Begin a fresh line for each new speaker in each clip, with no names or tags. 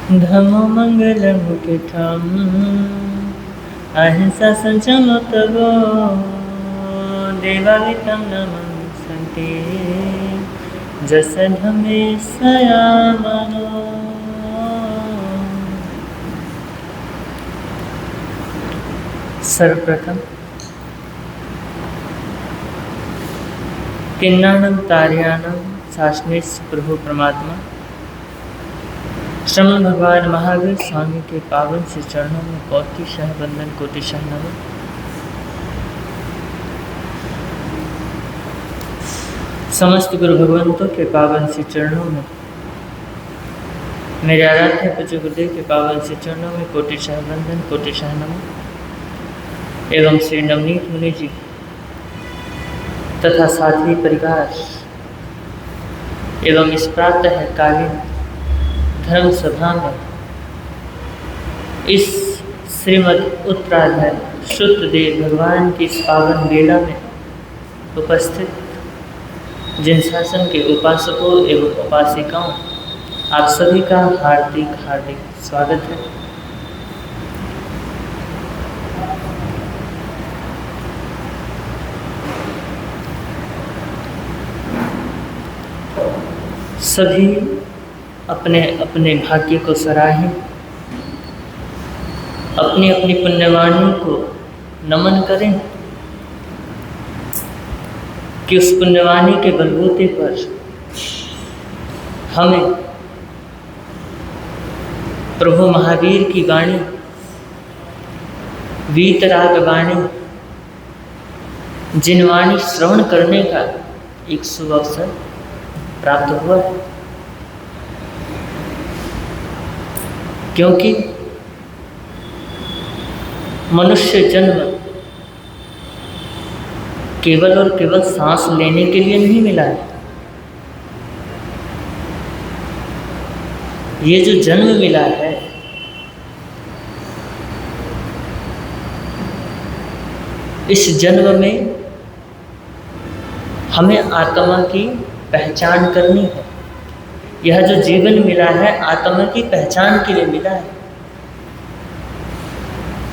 धम्मो मंगलम मुख्यम अहिंसा संचमो तवो देवावितं नमस्ते जस धम्मे सयामनो। सर्वप्रथम किन्नानम तार्यानम शासने प्रभु परमात्मा श्रमण भगवान महावीर स्वामी के पावन से चरणों में कोटिशः वंदन कोटिशः नमन। समस्त गुरु भगवंतों के पावन से चरणों में, मेरे आराध्य पूज्य गुरुदेव के पावन से चरणों में कोटिशः वंदन कोटिशः नमन। एवं श्री नवनीत मुनि जी तथा साथी परिवार एवं इस प्रातः कालीन धर्म सभा में इस श्रीमद् उत्तराधार शुद्ध देव भगवान की इस पावन लीला में उपस्थित जिन शासन के उपासकों एवं उपासिकाओं, आप सभी का हार्दिक हार्दिक स्वागत है। सभी अपने अपने भाग्य को सराहें, अपनी अपनी पुण्यवाणी को नमन करें कि उस पुण्यवाणी के बलबूते पर हमें प्रभु महावीर की वाणी, वीतराग वाणी, जिन वाणी श्रवण करने का एक शुभ अवसर प्राप्त हुआ है। क्योंकि मनुष्य जन्म केवल और केवल सांस लेने के लिए नहीं मिला है। ये जो जन्म मिला है, इस जन्म में हमें आत्मा की पहचान करनी है। यह जो जीवन मिला है आत्मा की पहचान के लिए मिला है,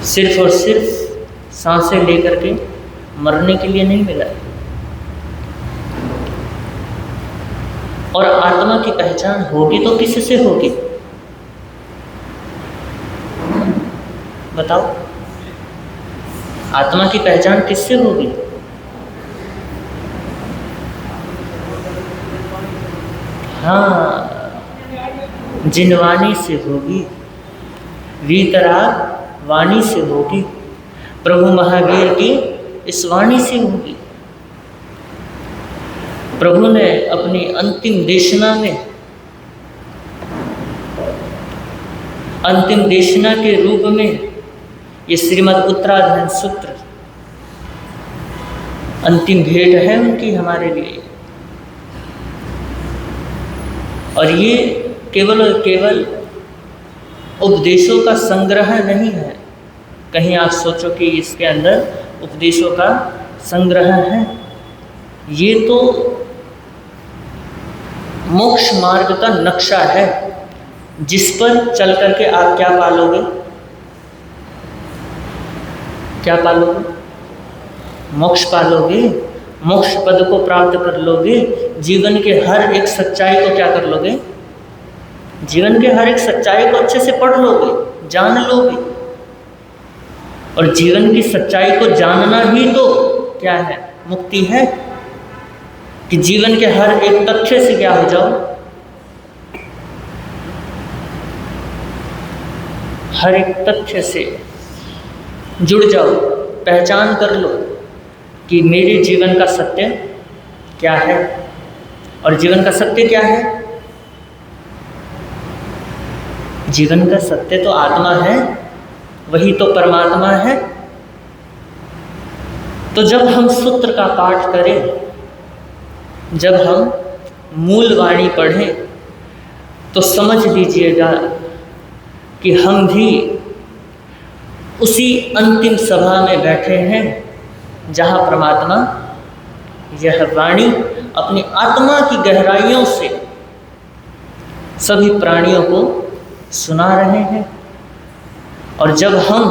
सिर्फ और सिर्फ सांसें लेकर के मरने के लिए नहीं मिला है। और आत्मा की पहचान होगी तो किससे होगी बताओ? आत्मा की पहचान किससे होगी? हाँ, जिन वाणी से होगी, वीतराग वाणी से होगी, प्रभु महावीर की इस वाणी से होगी। प्रभु ने अपनी अंतिम देशना में, अंतिम देशना के रूप में ये श्रीमद् उत्तराधार सूत्र अंतिम भेंट है उनकी हमारे लिए। और ये केवल और केवल उपदेशों का संग्रह नहीं है। कहीं आप सोचो कि इसके अंदर उपदेशों का संग्रह है। ये तो मोक्ष मार्ग का नक्शा है, जिस पर चल करके आप क्या पालोगे? क्या पालोगे? मोक्ष पालोगे, मोक्ष पद को प्राप्त कर लोगे। जीवन के हर एक सच्चाई को क्या कर लोगे? जीवन के हर एक सच्चाई को अच्छे से पढ़ लोगे, जान लोगे। और जीवन की सच्चाई को जानना ही तो क्या है? मुक्ति है। कि जीवन के हर एक तथ्य से क्या हो जाओ? हर एक तथ्य से जुड़ जाओ, पहचान कर लो कि मेरे जीवन का सत्य क्या है। और जीवन का सत्य क्या है? जीवन का सत्य तो आत्मा है, वही तो परमात्मा है। तो जब हम सूत्र का पाठ करें, जब हम मूल वाणी पढ़ें, तो समझ लीजिएगा कि हम भी उसी अंतिम सभा में बैठे हैं जहाँ परमात्मा यह वाणी अपनी आत्मा की गहराइयों से सभी प्राणियों को सुना रहे हैं। और जब हम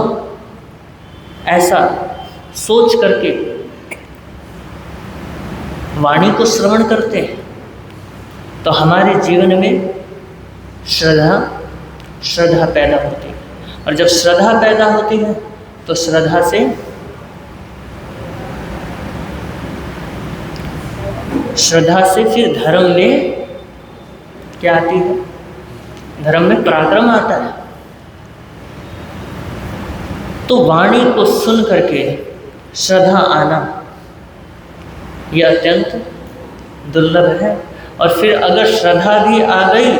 ऐसा सोच करके वाणी को श्रवण करते हैं तो हमारे जीवन में श्रद्धा पैदा होती है। और जब श्रद्धा पैदा होती है तो श्रद्धा से फिर धर्म में क्या आती है? धर्म में पराक्रम आता है। तो वाणी को सुन करके श्रद्धा आना यह अत्यंत दुर्लभ है। और फिर अगर श्रद्धा भी आ गई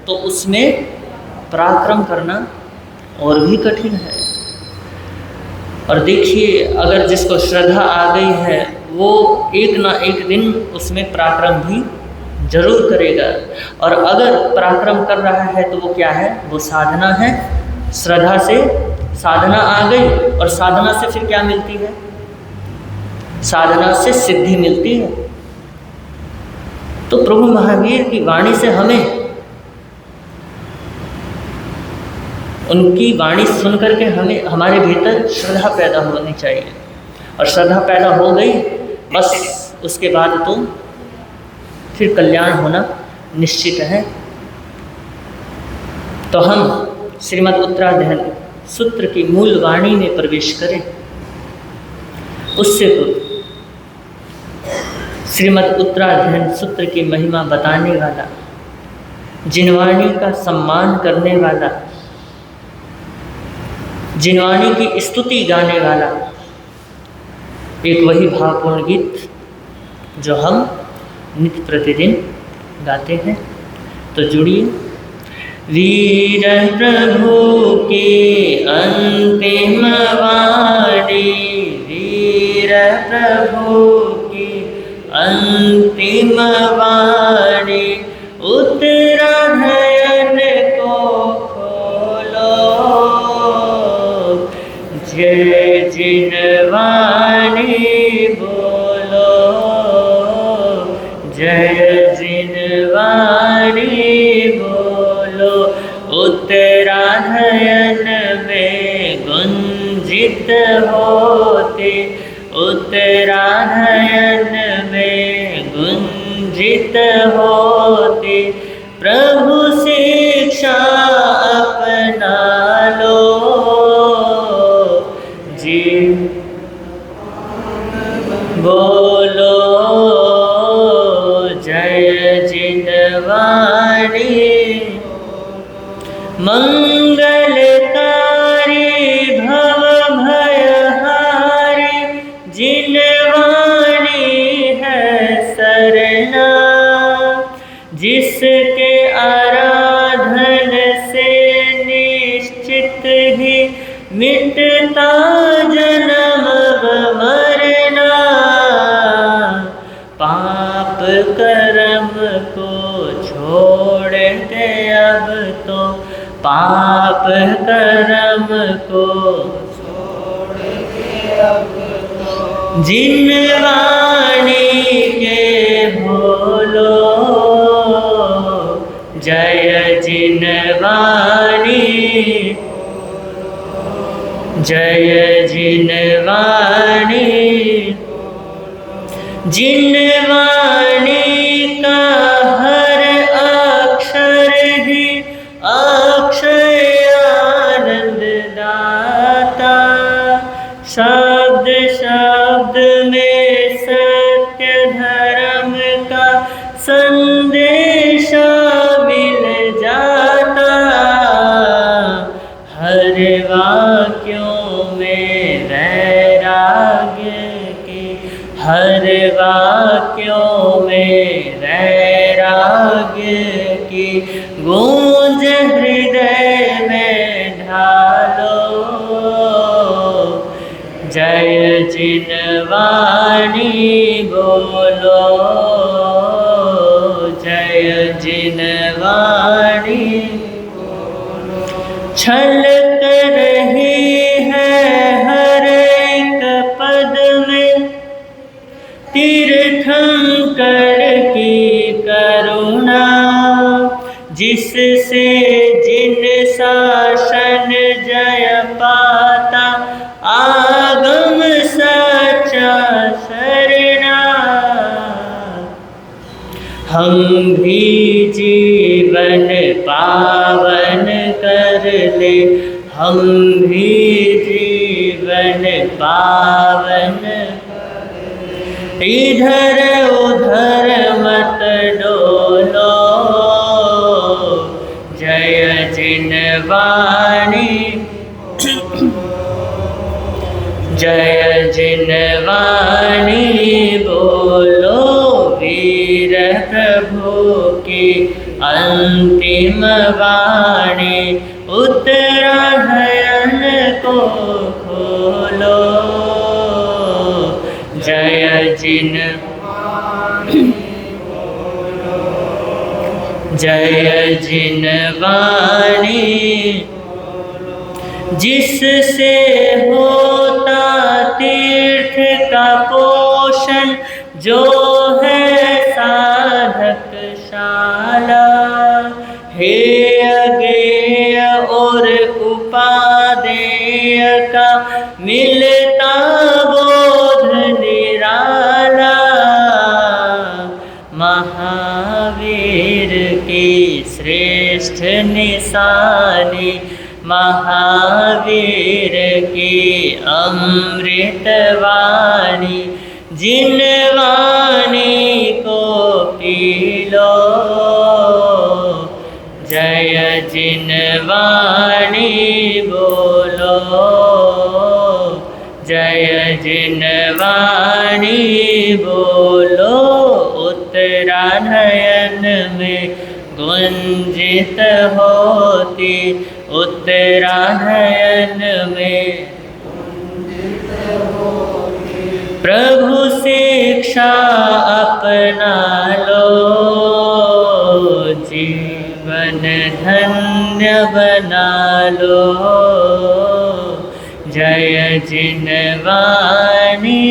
तो उसमें पराक्रम करना और भी कठिन है। और देखिए, अगर जिसको श्रद्धा आ गई है वो एक ना एक दिन उसमें पराक्रम भी जरूर करेगा। और अगर पराक्रम कर रहा है तो वो क्या है? वो साधना है। श्रद्धा से साधना आ गई और साधना से फिर क्या मिलती है? साधना से सिद्धि मिलती है। तो प्रभु महावीर की वाणी से हमें उनकी वाणी सुन करके हमें हमारे भीतर श्रद्धा पैदा होनी चाहिए। और श्रद्धा पैदा हो गई बस उसके बाद तो फिर कल्याण होना निश्चित है। तो हम श्रीमद् उत्तराध्ययन सूत्र की मूल वाणी में प्रवेश करें। उससे पूर्व श्रीमद् उत्तराध्ययन सूत्र की महिमा बताने वाला, जिनवाणी का सम्मान करने वाला, जिनवाणी की स्तुति गाने वाला एक वही भावपूर्ण गीत जो हम नित्य प्रतिदिन गाते हैं। तो जुड़िए। वीर प्रभु की अंतिम वाणी, वीर प्रभु की अंतिम वाणी, उत्तराध्ययन को खोलो, जय जिनवाणी बोलो, जय जिनवाणी बोलो। उत्तराध्ययन में गुंजित होते, उत्तराध्ययन में गुंजित होते, प्रभु शिक्षा अपना लो जी बोलो, जय जिनवाणी। मंगलकारी भव भयहारी, जिनवाणी है सरना, जिसके आराधन से निश्चित ही मिटता जन्म मरना। पाप कर्म को छोड़ के अब तो, पाप कर्म को छोड़ के अब तो, जिनवाणी के बोलो, जय जिनवाणी, जय जिनवाणी। जिनवाणी का हर अक्षर ही अक्षय आनंद दाता, शब्द शब्द में सत्य धर्म का संदेश मिल जाता। हर वाक्यों में वैराग्य की, हर वाक्यों में वैराग्य की गूंज हृदय में ढालो, जय जिनवाणी बोलो, जय जिनवाणी बोलो। छलक रही है हर एक पद में तीर्थंकर की करुणा, जिससे जिन शासन जय पाता, आगम सच्चा शरणा। हम भी जीवन पावन कर ले, हम भी जीवन पावन। इधर उधर मत डोलो, जय जिनवाणी, जय जिनवाणी बोलो। वीर प्रभु की अंतिम वाणी, उत्तरायण को खोलो। जय जिन, जय जिनवाणी, जिससे होता तीर्थ का पोषण, जो है साधक शाला। हे अज्ञेय और उपादेय का मिलता बोध निराला। महावीर की श्रेष्ठ निशानी, महावीर की अमृतवाणी। जिन वाणी को पी लो, जय जिनवाणी बोलो। जय जिनवाणी बोलो। उत्तरायण में गुंजित होती, उत्तरायण में प्रभु शिक्षा अपना लो। जीवन धन्य बना लो, जय जिनवाणी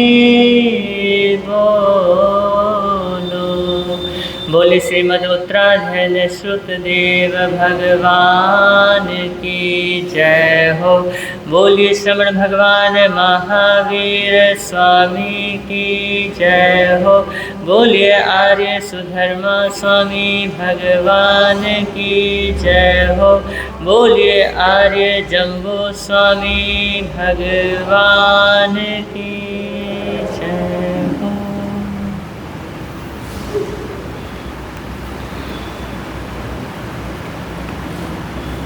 बोलो। बोले श्रीमद् उत्तरायण श्रुतदेव भगवान की जय हो। बोलिए श्रवण भगवान महावीर स्वामी की जय हो। बोलिए आर्य सुधर्मा स्वामी भगवान की जय हो। बोलिए आर्य जम्बो स्वामी भगवान की जय हो।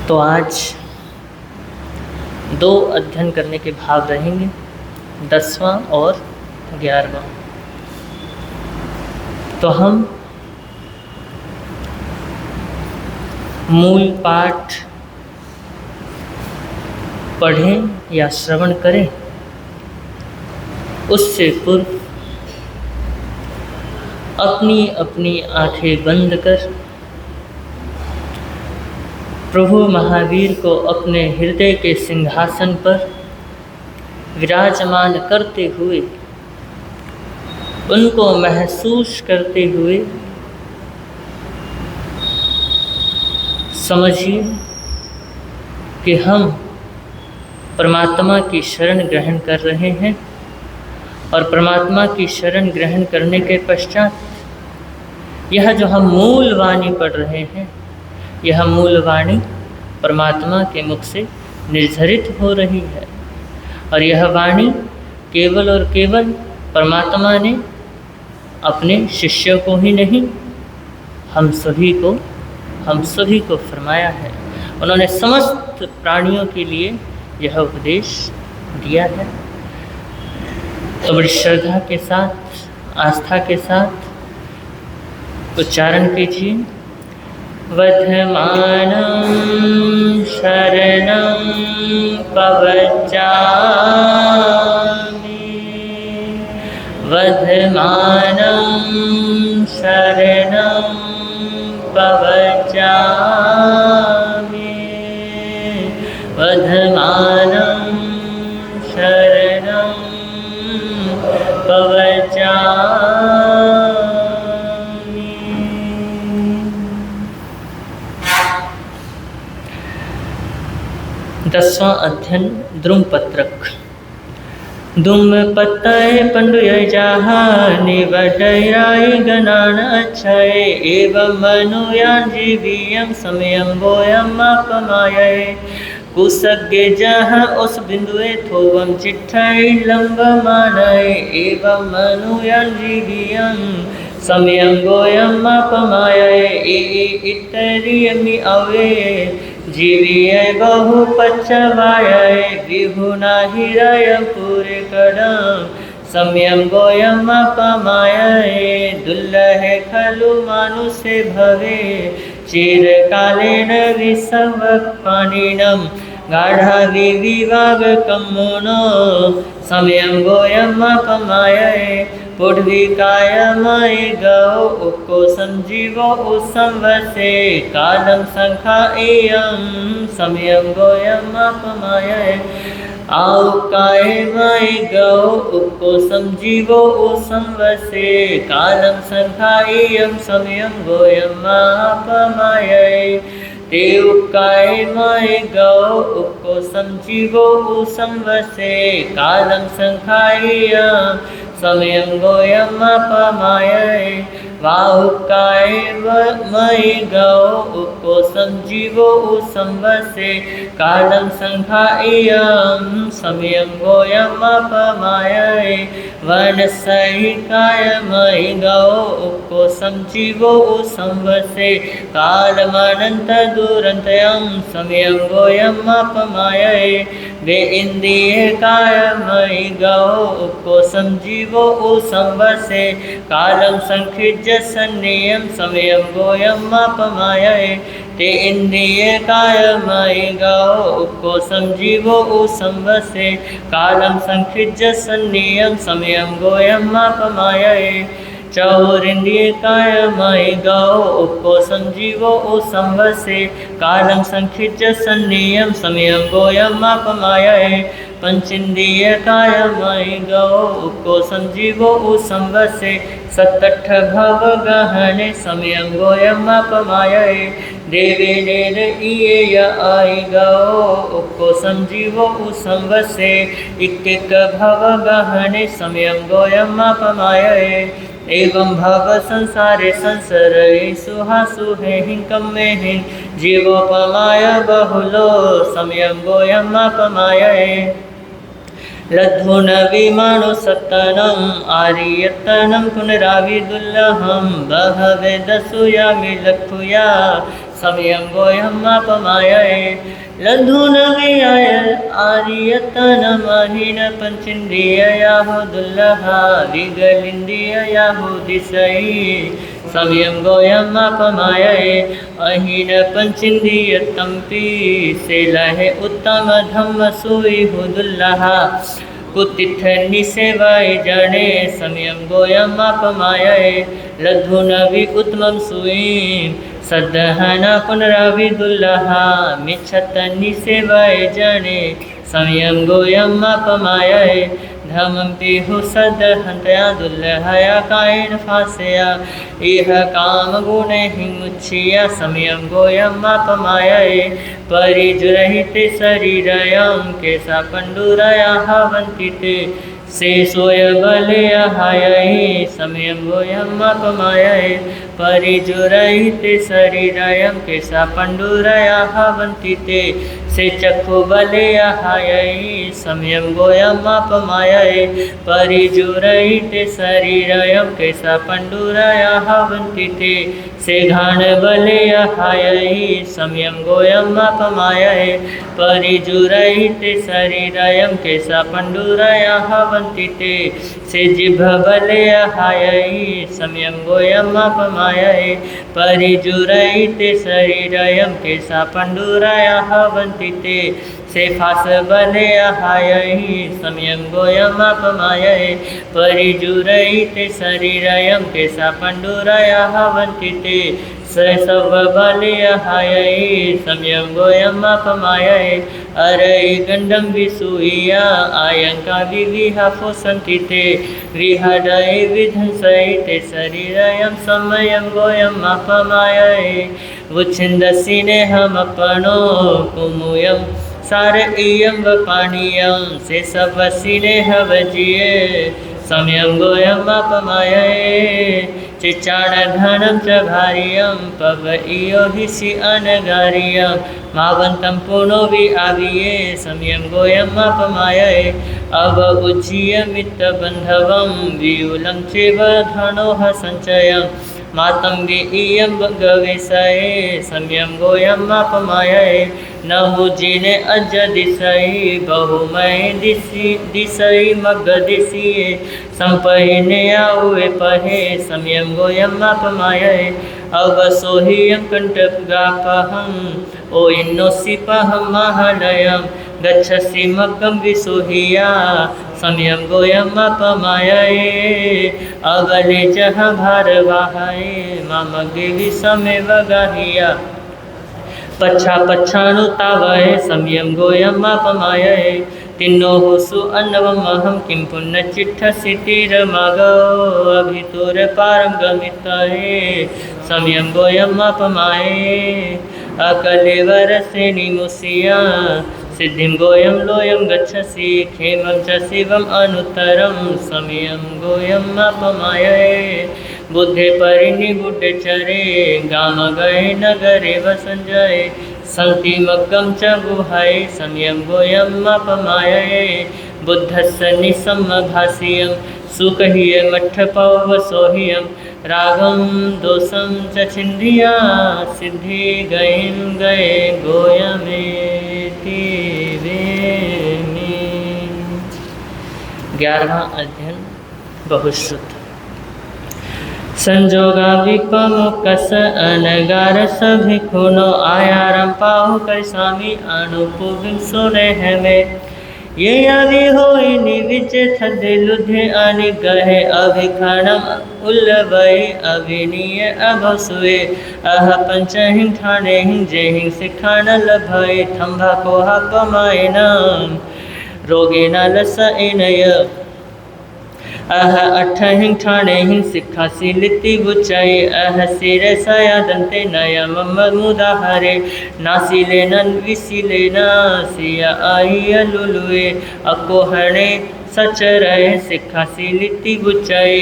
तो आज 2 अध्ययन करने के भाग रहेंगे, 10वां और 11वां। तो हम मूल पाठ पढ़ें या श्रवण करें, उससे पूर्व अपनी अपनी आंखें बंद कर प्रभु महावीर को अपने हृदय के सिंहासन पर विराजमान करते हुए, उनको महसूस करते हुए समझिए कि हम परमात्मा की शरण ग्रहण कर रहे हैं। और परमात्मा की शरण ग्रहण करने के पश्चात यह जो हम मूल वाणी पढ़ रहे हैं, यह मूल वाणी परमात्मा के मुख से निर्धारित हो रही है। और यह वाणी केवल और केवल परमात्मा ने अपने शिष्यों को ही नहीं, हम सभी को फरमाया है। उन्होंने समस्त प्राणियों के लिए यह उपदेश दिया है। तो बड़ी श्रद्धा के साथ, आस्था के साथ उच्चारण कीजिए। वर्धमानं शरणं प्रवचामि, वर्धमानं शरणं प्रवचामि, वर्धमानं शरणं प्रवचामि। 10वां अध्ययन द्रुमपत्रक। दुम पत्तय पंडुय जाहा निवटराय गणान अच्छय एवं मनुयान जीवियम समयम बोयम अपमाय कुसज्ञ जहाँ उस बिंदुए थोवम चिट्ठय लंब मानय एवं मनुयान जीवियम समयम गोयम अपमाय इतरियमि अवे जीविय बहु पच्चवाय विहुना हिरय पूरे कड़म समयम गोयम अपमाय दुल्लह खलु मानुषे भवे चिरकालेन विसवक्पानिनम गाढ़ा विविवाग कम्मोनो समयम गोयम अपमाय पुढविकायमय गौ उको संजीवो उसंवसे कालम संखा एयम समयम गोयम अपमाय आउकाय मय गौ उको संजीवो उसंवसे कालम संखा एयम समयम गोयम अपमाय देवकाय मय गौ उको संजीवो उसंवसे कालम संखा एयम समयम गोयम अपमाय वाहुकाय मय गौ उको संजीवो संवसे कालम संखायम समयम गोयम अपमाय वनसहिकाय मय गौ उको संजीवो संवसे कालमनंत दुरंतयम समयम गोयम अपमाय वे इंद्रिय काय मय गौ उको संजीवो संवसे कालम संखिज सन्नियम समयम गोयम अपमाय ते इंद्रिय काय मय गौ उको संजीवो संवसे कालम संखिज सन्नियम समयम गोयम अपमाय चौरिंद्रिय काय मय गौ उको संजीवो संवसे कालम संखिज सन्नियम समयम गोयम अपमाय पंचेन्द्रिय काय मय गौ उको संजीवो संवसे सत्तठ भव गहने समयम गोयम अपमाय देवे नेर इय आय गौ उको संजीवो संवसे इक्क भव गहने समयम गोयम अपमाय एवं भव संसारे संसरय सुहासु है हिंकम में हि जीवोपमाय बहुलो समयम गोयम अपमाय लद्धुन विमानो सत्तनम आर्यतनम पुनराविदुल्लहम बहवे दसुयामि लक्षुया समयम गोयम अपमाय लद्धुन वियाय आर्यतनम अहिन पंचेन्द्रियाहो दुल्लहा विगलिंद्रियाहो दिशई समयम गोयम अपमाय अहिन पंचेन्द्रिय तंपी से लहे उत्तम धम्म सुई हो दुल्लहा कुतिथ निसेवाय जने समयम गोयम अपमाय लद्धुन वि उत्तमम सुई सदहना पुनराविदुल्लहा मिच्छत निसेवाय जने समयम गोयम अपमाय धमं पिहु सदहंतया दुल्लहया कायन फासया इह काम गुणे हिमुच्छिया समयम गोयम अपमाय परिजुरहित शरीरयं केसा पंडुरया हवन्तिते से सोय बलय हाय समयम गोयम अपमाय परिजुरहित शरीरयं केसा पंडुरया हवन्तिते से चक्षु बलय हाय समयम गोयम अपमाय परिजुरहित शरीरयं केसा पंडुरया हवन्तिते से घाण बलय हाय समयम गोयम अपमाय परिजुरहित शरीरयं केसा पंडुरया हवन्तिते से जिभ बलय हाय समयम गोयम अपमाय परिजुरहित शरीरयं केसा पंडुरया हवन्तिते से फास बलय हाय समयम गोयम अपमाय परिजुरहित शरीरयं केसा पंडुरया हवन्तिते से सब बलय हाय समयम गोयम अपमाय अरय गंडम विसूया आयंका विविहा फोसन्तिते विहडय विध्वंसयिते शरीरयं समयम गोयम अपमाय उच्छिन्दसिने हम अपनो कुमुयम सारे इयं व पानीयं से सब वसीले हवजिए सम्यं गोयम अपमाये चिचाण घनम च भार्यं पव इयो हिसि अनगार्यं मावंतं पुनो वि आविये सम्यं गोयम अपमाये अव उज्जीय मित्त बंधवं वियुलं चेव धनोः संचयं मातंगे इयं गवेशये सम्यं गोयम अपमाये नहु जिने अज दिशई बहुमय दिशई मग दिशिये संपहिने आउे पहे सम्यं गोयम अपमाये अवसोहियं कंटगापहं ओ इन्नोसिपहं महालयं गच्छसि मकं विसोहिया सम्यं गोयम अपमाये अगले जहाँ भारवाहाये मामगे विषमेव गाहिया पच्छा पच्छानुतावये सम्यं गोयम अपमाये तिन्नो होसु अन्नवमहं किं पुण्यचिट्ठसितिरमागो अभितुर पारं गमितये सम्यं गोयम अपमाये अकलेवरसे निमुसिया सिद्धिं गोयं लोयं गच्छसि खेमं च शिवम् अनुत्तरं सम्यं गोयम अपमाये बुद्धे परिनिबुद्धचरे गाम गए नगरे वसंजये सन्ति मग्गं च गुहाय सम्यं गोयम अपमाये बुद्धस्य निसम्मभाष्यं सुकह्य मठ्ठपवसोह्यं रागं दोषं च छिन्दिया सिद्धि गयं गए गोयमेति वेमि। 11वां अध्ययन बहुश्रुत संजोगा विपमुकस अनगार सभी खूनो आयारम पाहु कर स्वामी अनुपुविम सुने हमें ये आदि होई निविच थदे लुधे आनि गहे अभिखानम उल्लवई अभिनीय अभसुए अह पंचहिं ठाणे हिं जेहिं सिखान लभई थंभा कोहा पमायनम रोगेन लस इनय अह अठहिं ठाणेहिं सिक्खासि लिति बुच्चै अह सिरे सयादन्ते नयम मुदाहरे नासिलेन विसिलेन सिया आय लुलुए अकोहणे सचरय सिक्खासि लिति बुच्चै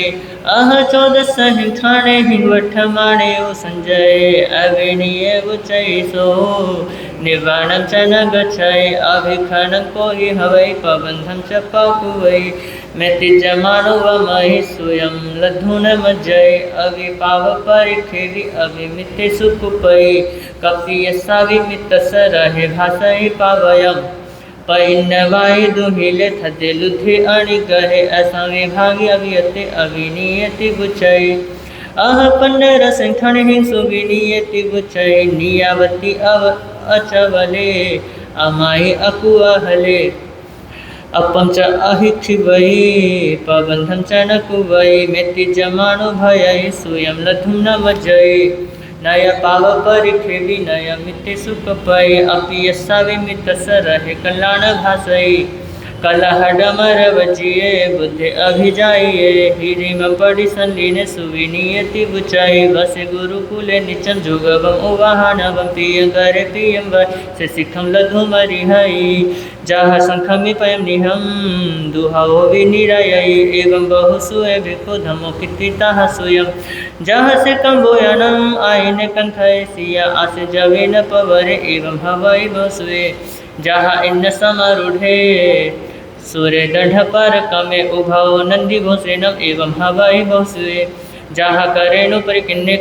अह 14 ठाणेहिं वठमाणे ओ संजय अविनीय बुच्चै सो निर्वाणं च न गच्छै अभिखनं कोहि हवै पबन्धं च पाकुवै मैति जमानो वमहि स्वयं लधुन मज्जय अविपाव परिखेवि अविमिते सुकुपै कपियसा विमित सरहे भासहि पावयं पैन्नवाय दुहिले थदे लुधे अणि गहे ऐसा विभागी अवियते अविनीयति बुचै अह पन्नर संठन हिं सुविनीयति बुचै नियावती अव अचवले अमाई अकुअहले अपं च अहिक्षिवै पबन्धं च न कुवै मेति जमानो भयै स्वयं लधुं न मज्जै नय पाव परिखेवि नय मिते सुखपै अपि यस्सा विमित सरहे कल्याण भासै कलहडमर वजिए बुद्धि अभिजाइए हिरिम पड़ी संलीन सुविनीयति बुचाई वसे गुरुकुले निचम जुगवम उवाहनवम पियं करे पियं व से सिखम लधु मरिहई जहाँ संखमि पयम निहम दुहाओ विनिरयई एवं बहुसुए भिक्खु धमो कित्तिता सुयम जहाँ से कंबोयनम आईने कंथय सिया आसे जवे न पवरे एवं हवाई बसुए जहाँ इन समारूढ़े सूर्य दढ़ पर कमे उभाओ नंदी घोषेनम एवं हवाई बहुसुए जहाँ करेणु पर किन्ने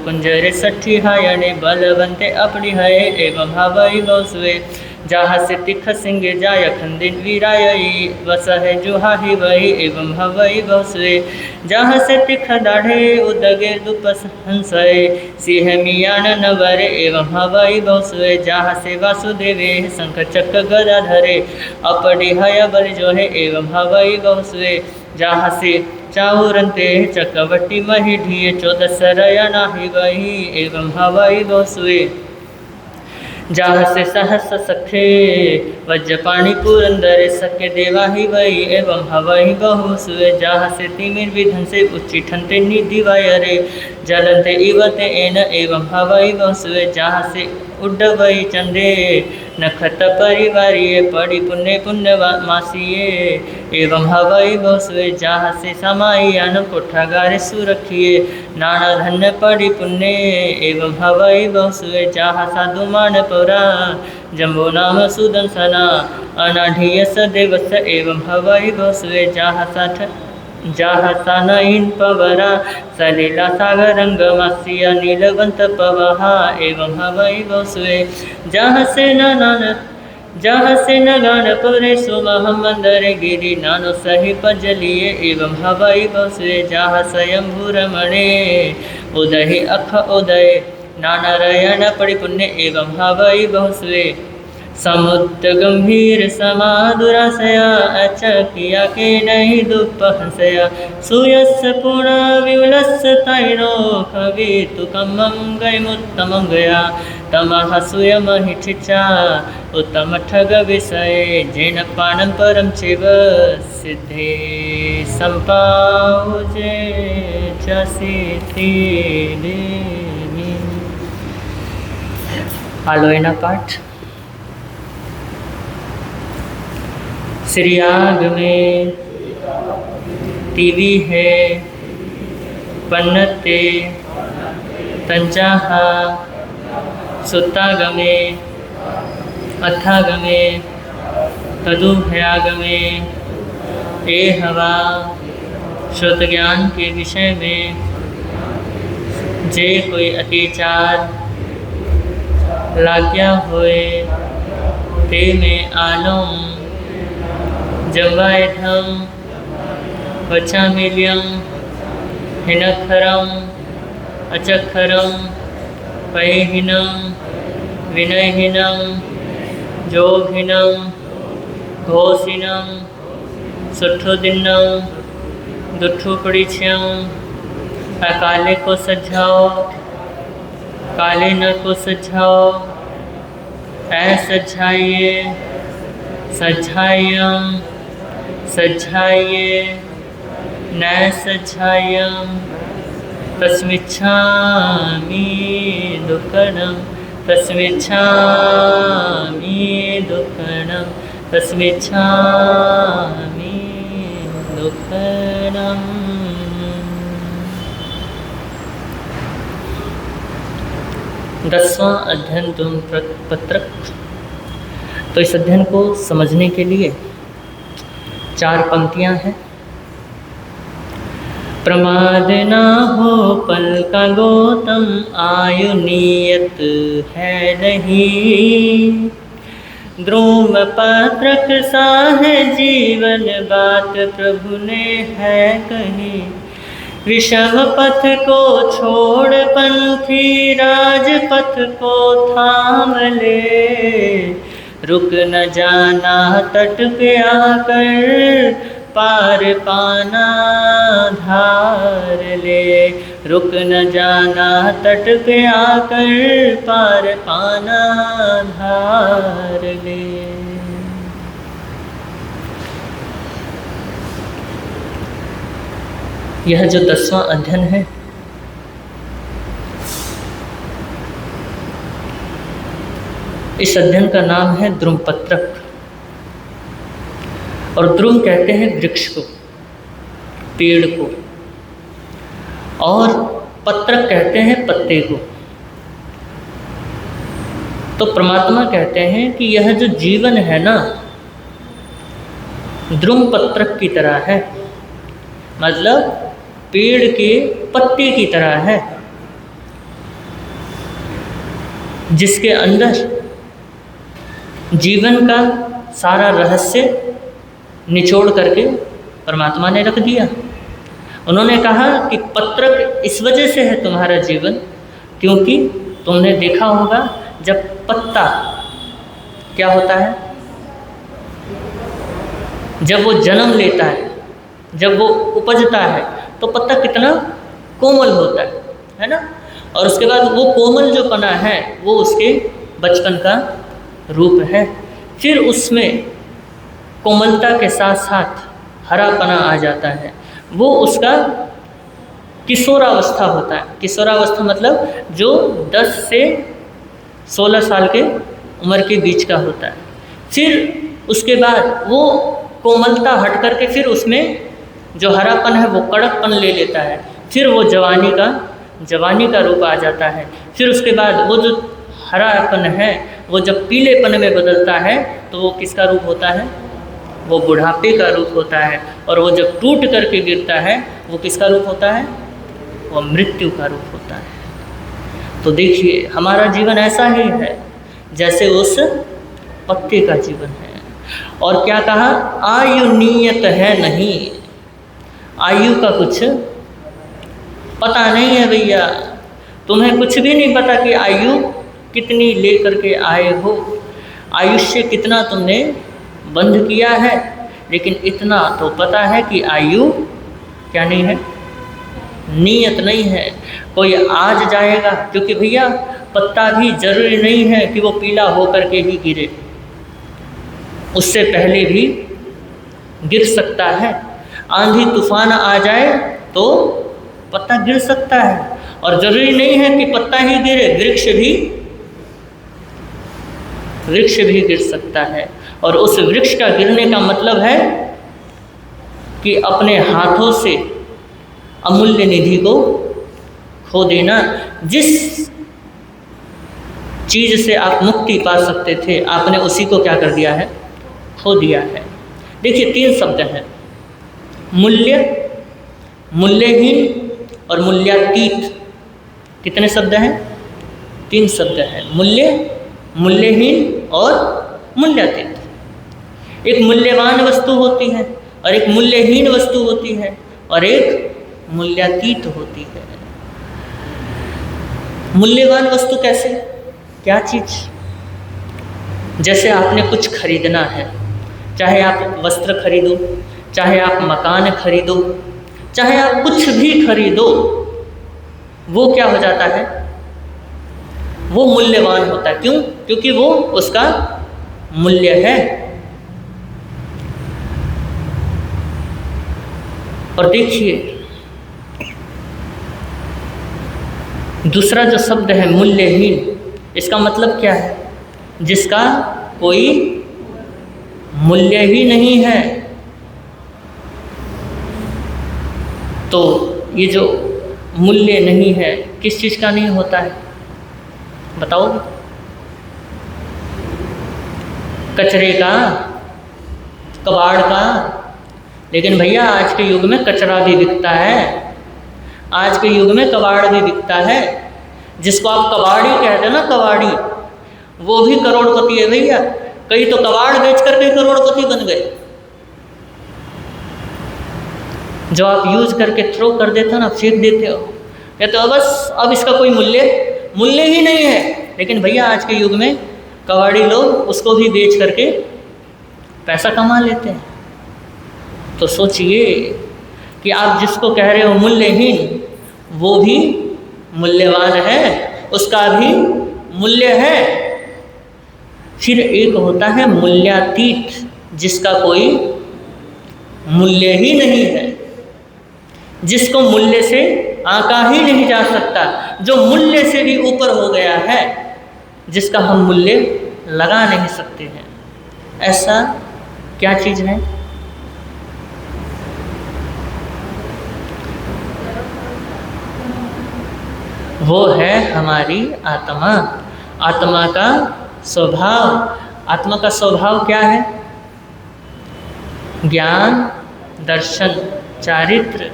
कुंजरे सठी हायने बलवंते अपनी हय एवं हवाई बहुसुए जहाँ से तिख सिंह जाय खंदिन वीरायई वसह जुहाहि वही एवं हवई बहुसुए जहाँ से तिख दाढ़े उदगे दुपस हंसय सिंह मियान नवरे एवं हवई बहुसुए जहाँ से वासुदेवे शंख चक्र गदा धरे अपनी हय बल जो है एवं हवई बहुसुए जहाँ से चाउरंते चक्रवटी मही ढिए 14 सरयना ही वही एवं हवई बहुसुए जहाँ से सहस सखे वज्रपाणी पुरंदर सखे देवा ही वही एवं हवई बहुसुए जहाँ से तिमिर विधन से उच्चिठनते निधि वयरे जलंते इवते एन एवं हवई बहुसुए जहाँ से उड्डवई चंदे नखत परिवारिये पड़ी पुण्य पुण्य मासिये एवं हवाई बहुसुए जहाँ से समाई अन कोठागार सुरखिए नाना धन्य पड़ी पुण्य एवं हवाई बहुसुए जहाँ साधु मान पौरा जम्बो नाम सुदन सना अनाढ़िय सदेवस एवं हवाई बहुसुए जहाँ सानईन पवरा सलीला सागर रंग मासिया नीलवंत पवहा एवं हवाई बहुसुए जहाँ से न गान परे सुमा हम मंदर गिरी नानो सही पजलिए एवं हवाई बहुसुए जहाँ स्वयंभू रमणे उदय अख उदय नाना रयन पड़ी पुण्य एवं हवाई बहुसुए समुद्र गंभीर समाधुराशया अचकिया के नहीं दुप हंसया सुयस पूर्ण विवलस तैनो कवि तुकमम गय मुत्तमम गया तमह सुयम हिठिचा उत्तम ठग विषय जैन पानम परम चिव सिद्धे संपाउजे चसिति देवी। आलोयना पाठ। श्रीयाग में टीवी है पन्नते तंजाहा सुत्तागमे अथागमे तदुभयागमे ए हवा श्रुत ज्ञान के विषय में जे कोई अत्याचार लाग्या होए ते में आलोम जवायधम वचामिल्यम हिनखरम अचखरम पैहिनम विनयहीनम जोगहीनम घोषिनम सुठुदिनम दुठु पड़ीछम अकाले को सझाओ काले न को सझाओ ऐ सझाइए सझायम सझाइए न सझायम तस्मिच्छामि दुक्कडम तस्मिच्छामि दुक्कडम तस्मिच्छामि दुक्कडम। दसवां अध्ययन पत्रक। तो इस अध्ययन को समझने के लिए 4 पंक्तियां हैं। प्रमाद ना हो पल का गौतम आयु नियत है नहीं द्रुम पत्रक सा है जीवन बात प्रभु ने है कही विषम पथ को छोड़ पंथी राजपथ को थाम ले रुक न जाना तट पे आकर पार पाना धार ले रुक न जाना तट पे आकर पार पाना धार ले। यह जो 10वां अध्ययन है इस अध्ययन का नाम है द्रुमपत्रक। और द्रुम कहते हैं वृक्ष को, पेड़ को, और पत्रक कहते हैं पत्ते को। तो परमात्मा कहते हैं कि यह जो जीवन है ना द्रुम पत्रक की तरह है, मतलब पेड़ के पत्ते की तरह है, जिसके अंदर जीवन का सारा रहस्य निचोड़ करके परमात्मा ने रख दिया। उन्होंने कहा कि पत्रक इस वजह से है तुम्हारा जीवन, क्योंकि तुमने देखा होगा जब पत्ता क्या होता है, जब वो जन्म लेता है, जब वो उपजता है तो पत्ता कितना कोमल होता है ना। और उसके बाद वो कोमल जो पना है वो उसके बचपन का रूप है। फिर उसमें कोमलता के साथ साथ हरापना आ जाता है, वो उसका किशोरावस्था होता है। किशोरावस्था मतलब जो 10 से 16 साल के उम्र के बीच का होता है। फिर उसके बाद वो कोमलता हट करके फिर उसमें जो हरापन है वो कड़कपन ले लेता है, फिर वो जवानी का रूप आ जाता है। फिर उसके बाद वो जो हरापन है वो जब पीलेपन में बदलता है तो वो किसका रूप होता है? वो बुढ़ापे का रूप होता है। और वो जब टूट करके गिरता है वो किसका रूप होता है? वो मृत्यु का रूप होता है। तो देखिए हमारा जीवन ऐसा ही है जैसे उस पत्ते का जीवन है। और क्या कहा? आयु नियत है नहीं, आयु का कुछ पता नहीं है भैया। तुम्हें कुछ भी नहीं पता कि आयु कितनी लेकर के आए हो, आयुष्य कितना तुमने बंद किया है। लेकिन इतना तो पता है कि आयु क्या नहीं है? नियत नहीं है। कोई आज जाएगा, क्योंकि भैया पत्ता भी जरूरी नहीं है कि वो पीला होकर के ही गिरे, उससे पहले भी गिर सकता है। आंधी तूफान आ जाए तो पत्ता गिर सकता है, और जरूरी नहीं है कि पत्ता ही गिरे, वृक्ष भी गिर सकता है। और उस वृक्ष का गिरने का मतलब है कि अपने हाथों से अमूल्य निधि को खो देना। जिस चीज़ से आप मुक्ति पा सकते थे आपने उसी को क्या कर दिया है? खो दिया है। देखिए 3 शब्द हैं, मूल्य, मूल्यहीन और मूल्यातीत। कितने शब्द हैं? 3 शब्द हैं, मूल्य, मूल्यहीन और मूल्यातीत। एक मूल्यवान वस्तु होती है और एक मूल्यहीन वस्तु होती है और एक मूल्यातीत होती है। मूल्यवान वस्तु कैसे? क्या चीज़? जैसे आपने कुछ खरीदना है, चाहे आप वस्त्र खरीदो, चाहे आप मकान खरीदो, चाहे आप कुछ भी खरीदो, वो क्या हो जाता है? वो मूल्यवान होता है। क्यों? क्योंकि वो उसका मूल्य है। और देखिए दूसरा जो शब्द है मूल्यहीन, इसका मतलब क्या है? जिसका कोई मूल्य ही नहीं है। तो ये जो मूल्य नहीं है किस चीज़ का नहीं होता है बताओ? कचरे का, कबाड़ का। लेकिन भैया आज के युग में कचरा भी बिकता है, आज के युग में कबाड़ भी बिकता है। जिसको आप कबाड़ी कहते हैं ना, कबाड़ी, वो भी करोड़पति है भैया। कई तो कबाड़ बेच करके करोड़पति बन गए। जो आप यूज करके थ्रो कर देते हो ना, फेंक देते हो, कहते हो बस अब इसका कोई मूल्य ही नहीं है। लेकिन भैया आज के युग में कबाड़ी लोग उसको भी बेच करके पैसा कमा लेते हैं। तो सोचिए कि आप जिसको कह रहे हो मूल्यहीन, वो भी मूल्यवान है, उसका भी मूल्य है। फिर एक होता है मूल्यातीत, जिसका कोई मूल्य ही नहीं है, जिसको मूल्य से आंका ही नहीं जा सकता, जो मूल्य से भी ऊपर हो गया है, जिसका हम मूल्य लगा नहीं सकते हैं। ऐसा क्या चीज़ है? वो है हमारी आत्मा। आत्मा का स्वभाव। आत्मा का स्वभाव क्या है? ज्ञान, दर्शन, चारित्र,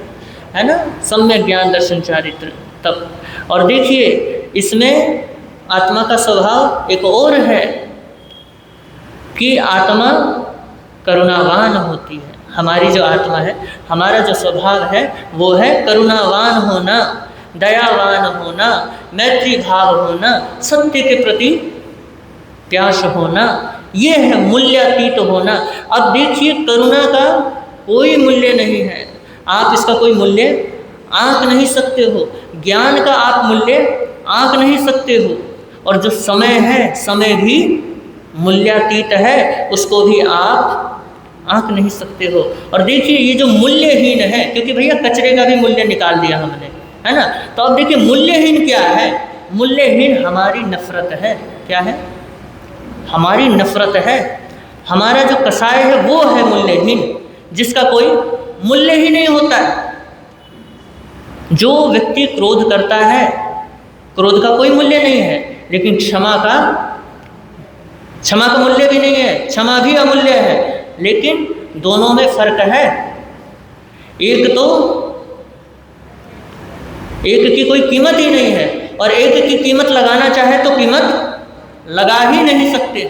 है ना? सम्यक ज्ञान, दर्शन, चारित्र, तप। और देखिए इसमें आत्मा का स्वभाव एक और है कि आत्मा करुणावान होती है। हमारी जो आत्मा है, हमारा जो स्वभाव है वो है करुणावान होना, दयावान होना, मैत्री भाव होना, सत्य के प्रति प्यास होना, ये है मूल्यातीत होना। अब देखिए करुणा का कोई मूल्य नहीं है, आप इसका कोई मूल्य आंक नहीं सकते हो। ज्ञान का आप मूल्य आंक नहीं सकते हो। और जो समय है, समय भी मूल्यातीत है, उसको भी आप आंक नहीं सकते हो। और देखिए ये जो मूल्यहीन है, क्योंकि भैया कचरे का भी मूल्य निकाल दिया हमने, है ना? तो अब देखिए मूल्यहीन क्या है? मूल्यहीन हमारी नफरत है। क्या है? हमारी नफरत है, हमारा जो कसाय है वो है मूल्यहीन, जिसका कोई मूल्य ही नहीं होता है। जो व्यक्ति क्रोध करता है, क्रोध का कोई मूल्य नहीं है, लेकिन क्षमा का मूल्य भी नहीं है, क्षमा भी अमूल्य है। लेकिन दोनों में फर्क है। एक की कोई कीमत ही नहीं है, और एक की कीमत लगाना चाहे तो कीमत लगा ही नहीं सकते।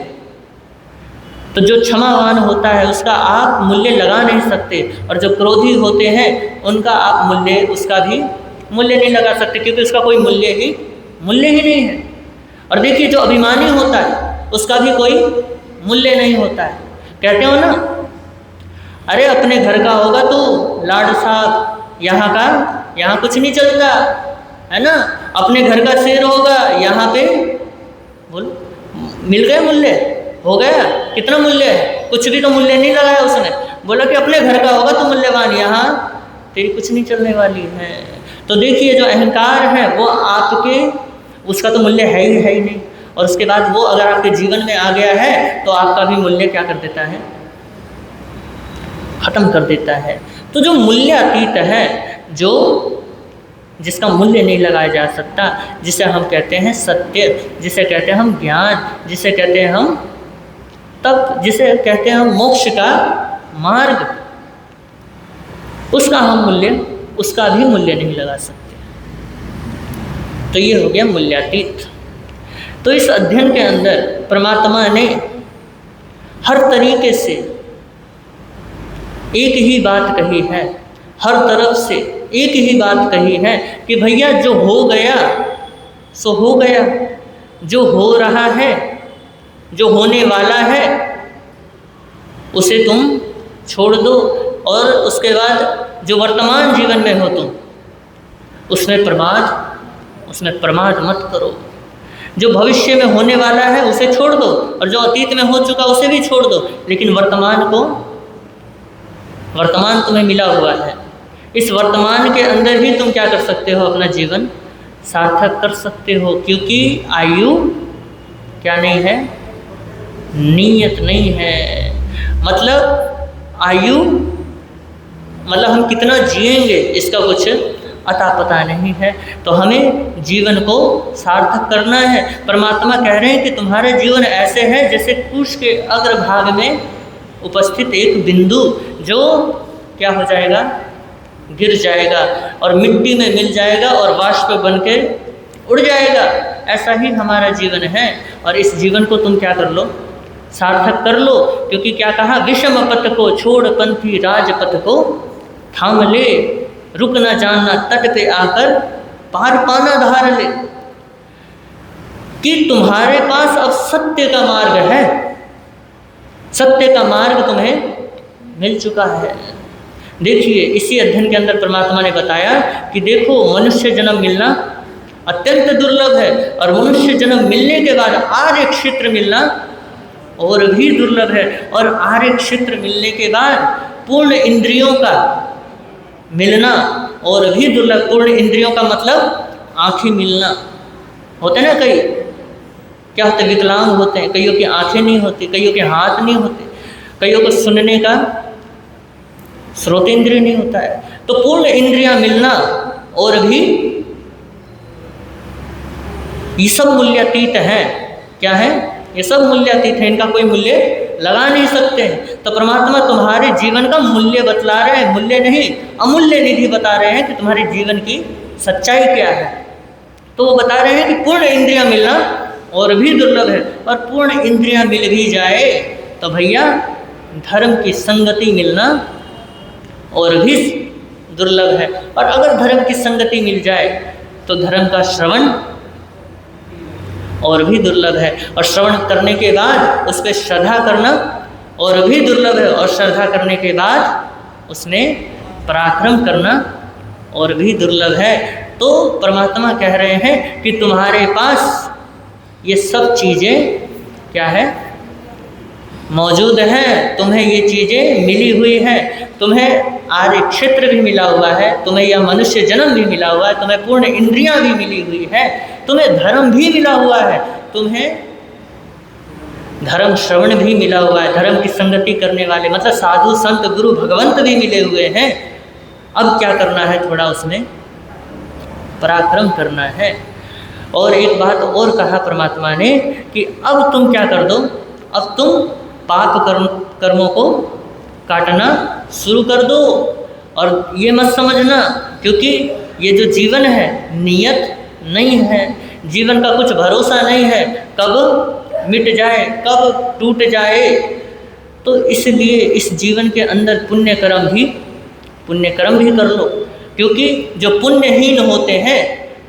तो जो क्षमावान होता है उसका आप मूल्य लगा नहीं सकते, और जो क्रोधी होते हैं उनका आप उसका भी मूल्य नहीं लगा सकते, क्योंकि उसका कोई मूल्य ही नहीं है। और देखिए, जो अभिमानी होता है उसका भी कोई मूल्य नहीं होता है। कहते हो ना, अरे अपने घर का होगा तो लाड साहब, यहाँ कुछ नहीं चलता है ना, अपने घर का शेर होगा, यहाँ पे बोल मिल गए मूल्य, हो गया, कितना मूल्य है? कुछ भी तो मूल्य नहीं लगाया उसने। बोला कि अपने घर का होगा तो मूल्यवान, यहाँ तेरी कुछ नहीं चलने वाली है। तो देखिए, जो अहंकार है वो आपके, उसका तो मूल्य है ही नहीं। और उसके बाद वो अगर आपके जीवन में आ गया है तो आपका भी मूल्य क्या कर देता है? खत्म कर देता है। तो जो मूल्य अतीत है, जिसका मूल्य नहीं लगाया जा सकता, जिसे हम कहते हैं सत्य, जिसे कहते हैं हम ज्ञान, जिसे कहते हैं हम तप, जिसे कहते हैं हम मोक्ष का मार्ग, उसका भी मूल्य नहीं लगा सकते। तो ये हो गया मूल्यातीत। तो इस अध्ययन के अंदर परमात्मा ने हर तरीके से एक ही बात कही है, हर तरफ से एक ही बात कही है कि भैया जो हो गया सो हो गया, जो हो रहा है, जो होने वाला है, उसे तुम छोड़ दो, और उसके बाद जो वर्तमान जीवन में हो तुम, उसमें प्रमाद मत करो। जो भविष्य में होने वाला है उसे छोड़ दो, और जो अतीत में हो चुका उसे भी छोड़ दो, लेकिन वर्तमान तुम्हें मिला हुआ है। इस वर्तमान के अंदर ही तुम क्या कर सकते हो? अपना जीवन सार्थक कर सकते हो, क्योंकि आयु क्या नहीं है? नियत नहीं है। मतलब आयु मतलब हम कितना जिएंगे इसका कुछ अता पता नहीं है। तो हमें जीवन को सार्थक करना है। परमात्मा कह रहे हैं कि तुम्हारा जीवन ऐसे है जैसे कुश के अग्रभाग में उपस्थित एक बिंदु, जो क्या हो जाएगा? गिर जाएगा और मिट्टी में मिल जाएगा और वाष्प बनके उड़ जाएगा। ऐसा ही हमारा जीवन है, और इस जीवन को तुम क्या कर लो? सार्थक कर लो। क्योंकि क्या कहा? विषम पथ को छोड़ पंथी राजपथ को थाम ले, रुक न जानना तट पे आकर पार पाना धार ले। कि तुम्हारे पास अब सत्य का मार्ग है, सत्य का मार्ग तुम्हें मिल चुका है। देखिए, इसी अध्ययन के अंदर परमात्मा ने बताया कि देखो, मनुष्य जन्म मिलना अत्यंत दुर्लभ है, और मनुष्य जन्म मिलने के बाद आर्य क्षेत्र मिलना और भी दुर्लभ है, और आर्य क्षेत्र मिलने के बाद पूर्ण इंद्रियों का मिलना और भी दुर्लभ। पूर्ण इंद्रियों का मतलब आँखें मिलना। होते ना कई, क्या होते? विकलांग होते हैं, कईयों की आँखें नहीं होती, कईयों के हाथ नहीं होते, कईयों को सुनने का श्रोतेंद्रिय नहीं होता है। तो पूर्ण इंद्रियां मिलना और भी, ये सब मूल्यातीत हैं। क्या है? ये सब मूल्यातीत हैं, इनका कोई मूल्य लगा नहीं सकते हैं। तो परमात्मा तुम्हारे जीवन का मूल्य बतला रहे हैं, मूल्य नहीं, अमूल्य निधि बता रहे हैं कि तुम्हारे जीवन की सच्चाई क्या है। तो वो बता रहे हैं कि पूर्ण इंद्रियां मिलना और भी दुर्लभ है, और पूर्ण इंद्रियां मिल भी जाए तो भैया धर्म की संगति मिलना और भी दुर्लभ है। और अगर धर्म की संगति मिल जाए तो धर्म का श्रवण और भी दुर्लभ है, और श्रवण करने के बाद उस पर श्रद्धा करना और भी दुर्लभ है, और श्रद्धा करने के बाद उसमें पराक्रम करना और भी दुर्लभ है। तो परमात्मा कह रहे हैं कि तुम्हारे पास ये सब चीज़ें क्या है? मौजूद हैं। तुम्हें ये चीज़ें मिली हुई हैं, तुम्हें आर्य क्षेत्र भी मिला हुआ है, तुम्हें यह मनुष्य जन्म भी मिला हुआ है, तुम्हें पूर्ण इंद्रियां भी मिली हुई है, तुम्हें धर्म भी मिला हुआ है, तुम्हें धर्म श्रवण भी मिला हुआ है, धर्म की संगति करने वाले मतलब साधु संत गुरु भगवंत भी मिले हुए हैं। अब क्या करना है, थोड़ा उसमें पराक्रम करना है। और एक बात और कहा परमात्मा ने कि अब तुम क्या कर दो, अब तुम पाप कर्मों को काटना शुरू कर दो। और ये मत समझना, क्योंकि ये जो जीवन है नियत नहीं है, जीवन का कुछ भरोसा नहीं है, कब मिट जाए कब टूट जाए। तो इसलिए इस जीवन के अंदर पुण्य कर्म भी कर लो, क्योंकि जो पुण्यहीन होते हैं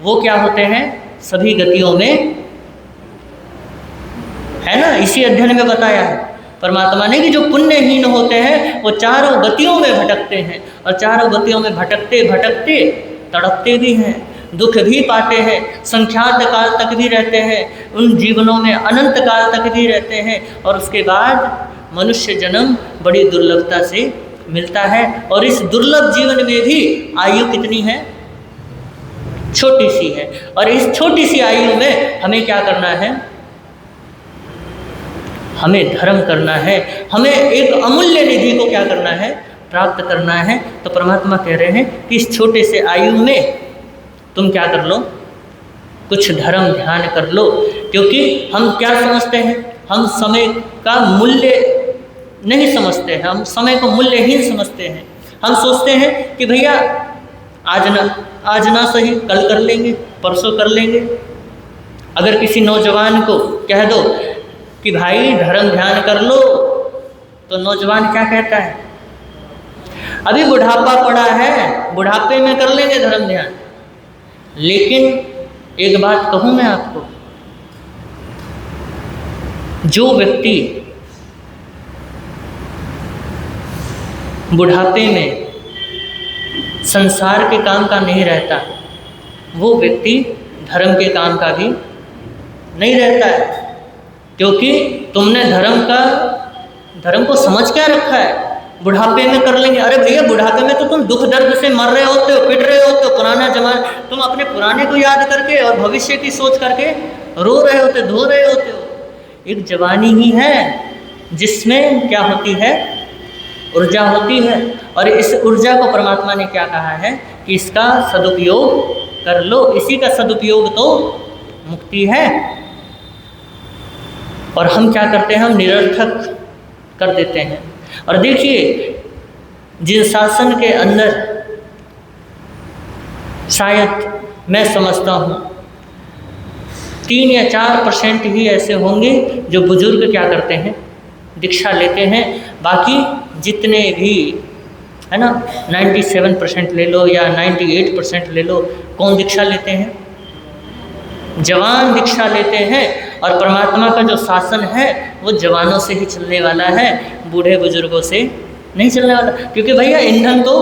वो क्या होते हैं, सभी गतियों में, है ना। इसी अध्ययन में बताया है परमात्मा ने कि जो पुण्यहीन होते हैं वो चारों गतियों में भटकते हैं, और चारों गतियों में भटकते भटकते तड़पते भी हैं, दुख भी पाते हैं, संख्यात काल तक भी रहते हैं, उन जीवनों में अनंत काल तक भी रहते हैं, और उसके बाद मनुष्य जन्म बड़ी दुर्लभता से मिलता है। और इस दुर्लभ जीवन में भी आयु कितनी है, छोटी सी है। और इस छोटी सी आयु में हमें क्या करना है, हमें धर्म करना है, हमें एक अमूल्य निधि को क्या करना है, प्राप्त करना है। तो परमात्मा कह रहे हैं कि इस छोटे से आयु में तुम क्या कर लो, कुछ धर्म ध्यान कर लो। क्योंकि हम क्या समझते हैं, हम समय का मूल्य नहीं समझते हैं, हम समय को मूल्यहीन समझते हैं। हम सोचते हैं कि भैया आज ना सही कल कर लेंगे, परसों कर लेंगे। अगर किसी नौजवान को कह दो कि भाई धर्म ध्यान कर लो, तो नौजवान क्या कहता है, अभी बुढ़ापा पड़ा है, बुढ़ापे में कर लेंगे धर्म ध्यान। लेकिन एक बात कहूँ मैं आपको, जो व्यक्ति बुढ़ापे में संसार के काम का नहीं रहता, वो व्यक्ति धर्म के काम का भी नहीं रहता है। क्योंकि तुमने धर्म को समझ क्या रखा है, बुढ़ापे में कर लेंगे। अरे भैया बुढ़ापे में तो तुम दुख दर्द से मर रहे होते हो, पिट रहे होते हो, पुराना जमाना, तुम अपने पुराने को याद करके और भविष्य की सोच करके रो रहे होते, धो रहे होते हो। एक जवानी ही है जिसमें क्या होती है, ऊर्जा होती है। और इस ऊर्जा को परमात्मा ने क्या कहा है कि इसका सदुपयोग कर लो, इसी का सदुपयोग तो मुक्ति है। और हम क्या करते हैं, हम निरर्थक कर देते हैं। और देखिए, जिन शासन के अंदर शायद मैं समझता हूँ 3 या 4% ही ऐसे होंगे जो बुजुर्ग क्या करते हैं, दीक्षा लेते हैं। बाकी जितने भी है ना 97% ले लो या 98% ले लो, कौन दीक्षा लेते हैं, जवान दीक्षा लेते हैं। और परमात्मा का जो शासन है वो जवानों से ही चलने वाला है, बूढ़े बुजुर्गों से नहीं चलने वाला। क्योंकि भैया ईंधन तो,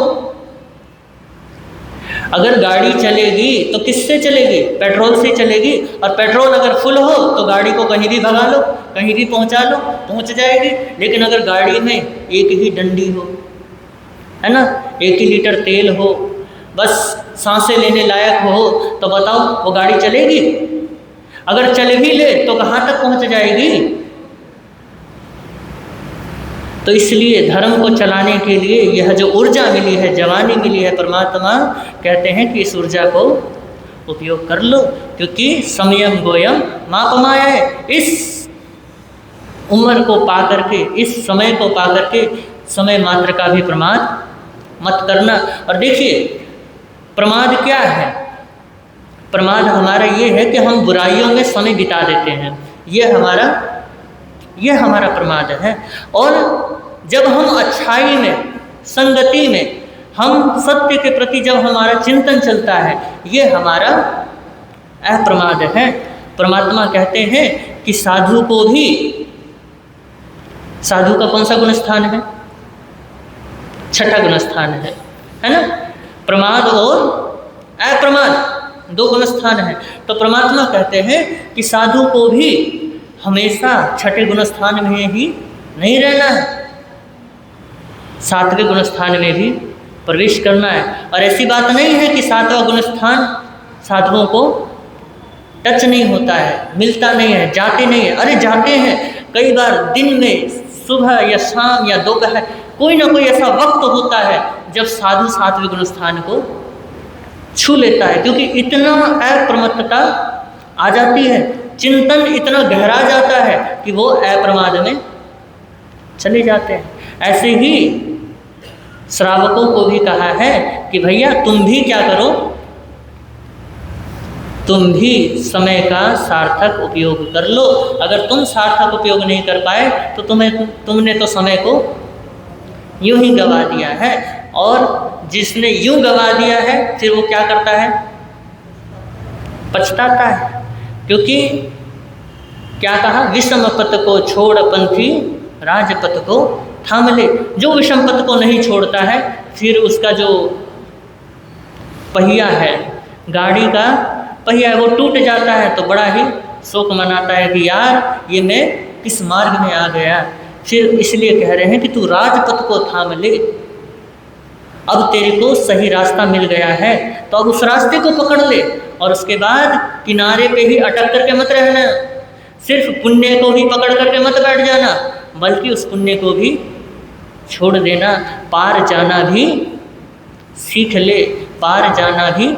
अगर गाड़ी चलेगी तो किससे चलेगी, पेट्रोल से चलेगी। और पेट्रोल अगर फुल हो तो गाड़ी को कहीं भी भगा लो, कहीं भी पहुंचा लो, पहुंच जाएगी। लेकिन अगर गाड़ी में एक ही डंडी हो, है ना, 1 ही लीटर तेल हो, बस सांसें लेने लायक हो, तो बताओ वो गाड़ी चलेगी। अगर चल भी ले तो कहाँ तक पहुंच जाएगी। तो इसलिए धर्म को चलाने के लिए यह जो ऊर्जा मिली है, जवानी मिली है, परमात्मा कहते हैं कि इस ऊर्जा को उपयोग कर लो। क्योंकि समयम गोयम मापमाया है, इस उम्र को पा करके, इस समय को पा करके समय मात्र का भी प्रमाद मत करना। और देखिए प्रमाद क्या है, प्रमाद हमारा ये है कि हम बुराइयों में समय बिता देते हैं, ये हमारा प्रमाद है। और जब हम अच्छाई में, संगति में, हम सत्य के प्रति जब हमारा चिंतन चलता है, ये हमारा अप्रमाद है। परमात्मा कहते हैं कि साधु को भी, साधु का कौन सा गुण स्थान है, 6ठा गुण स्थान है ना। प्रमाद और अप्रमाद 2 गुण स्थान है। तो परमात्मा कहते हैं कि साधु को भी हमेशा 6ठे गुण स्थान में ही नहीं रहना है, 7वें गुण स्थान में भी प्रवेश करना है। और ऐसी बात नहीं है कि 7वां गुण स्थान साधुओं को टच नहीं होता है, मिलता नहीं है, जाते नहीं है। अरे जाते हैं कई बार, दिन में सुबह या शाम या दोपहर कोई ना कोई ऐसा वक्त होता है जब साधु सात्विक गुण स्थान को छू लेता है, क्योंकि इतना अप्रमत्तता आ जाती है, चिंतन इतना गहरा जाता है कि वो अप्रमाद में चले जाते हैं। ऐसे ही श्रावकों को भी कहा है कि भैया तुम भी क्या करो, तुम भी समय का सार्थक उपयोग कर लो। अगर तुम सार्थक उपयोग नहीं कर पाए तो तुमने तो समय को यूं ही गवा दिया है। और जिसने यूं गवा दिया है फिर वो क्या करता है, पछताता है। क्योंकि क्या कहा, विषम पथ को छोड़ पंथी राजपथ को थाम ले। जो विषम पथ को नहीं छोड़ता है फिर उसका जो पहिया है, गाड़ी का पहिया है, वो टूट जाता है तो बड़ा ही शोक मनाता है कि यार ये मैं किस मार्ग में आ गया। फिर इसलिए कह रहे हैं कि तू राजपथ को थाम ले, अब तेरे को सही रास्ता मिल गया है तो अब उस रास्ते को पकड़ ले। और उसके बाद किनारे पे ही अटक करके मत रहना, सिर्फ पुण्य को ही पकड़ करके मत बैठ जाना, बल्कि उस पुण्य को भी छोड़ देना। पार जाना भी सीख ले, पार जाना भी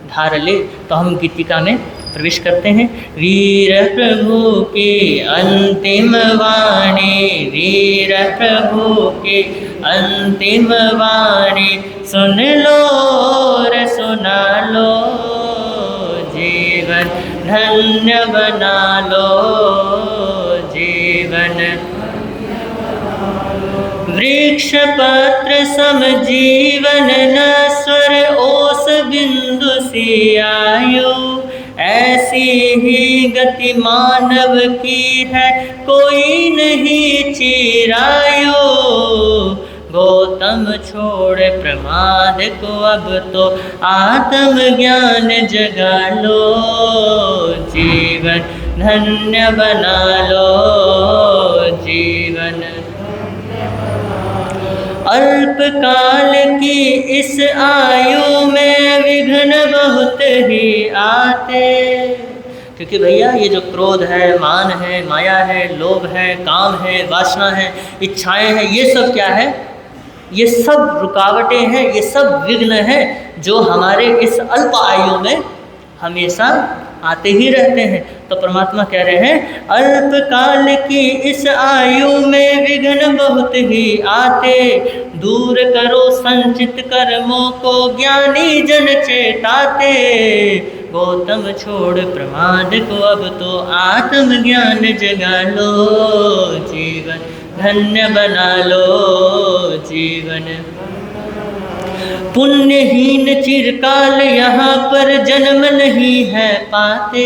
धार ले। तो हम गीतिका में प्रवेश करते हैं। वीर प्रभु के अंतिम वाणी, वीर प्रभु के अंतिम वाणी, सुन लो रे सुना लो, जीवन धन्य बना लो, जीवन वृक्ष पत्र सम जीवन, नश्वर ओस बिंदु सी आयु, ऐसी ही गति मानव की है कोई नहीं चिरायु। गौतम छोड़ प्रमाद को अब तो आत्म ज्ञान जगा लो, जीवन धन्य बना लो, जीवन। अल्प काल की इस आयु में विघ्न बहुत ही आते, क्योंकि भैया ये जो क्रोध है, मान है, माया है, लोभ है, काम है, वासना है, इच्छाएं हैं, ये सब क्या है, ये सब रुकावटें हैं, ये सब विघ्न हैं जो हमारे इस अल्प आयु में हमेशा आते ही रहते हैं। तो परमात्मा कह रहे हैं अल्प काल की इस आयु में विघ्न बहुत ही आते, दूर करो संचित कर्मों को ज्ञानी जन चेताते। गौतम छोड़ प्रमाद को अब तो आत्म ज्ञान जगा लो, जीवन धन्य बना लो, जीवन। पुण्यहीन चिरकाल यहाँ पर जन्म नहीं है पाते।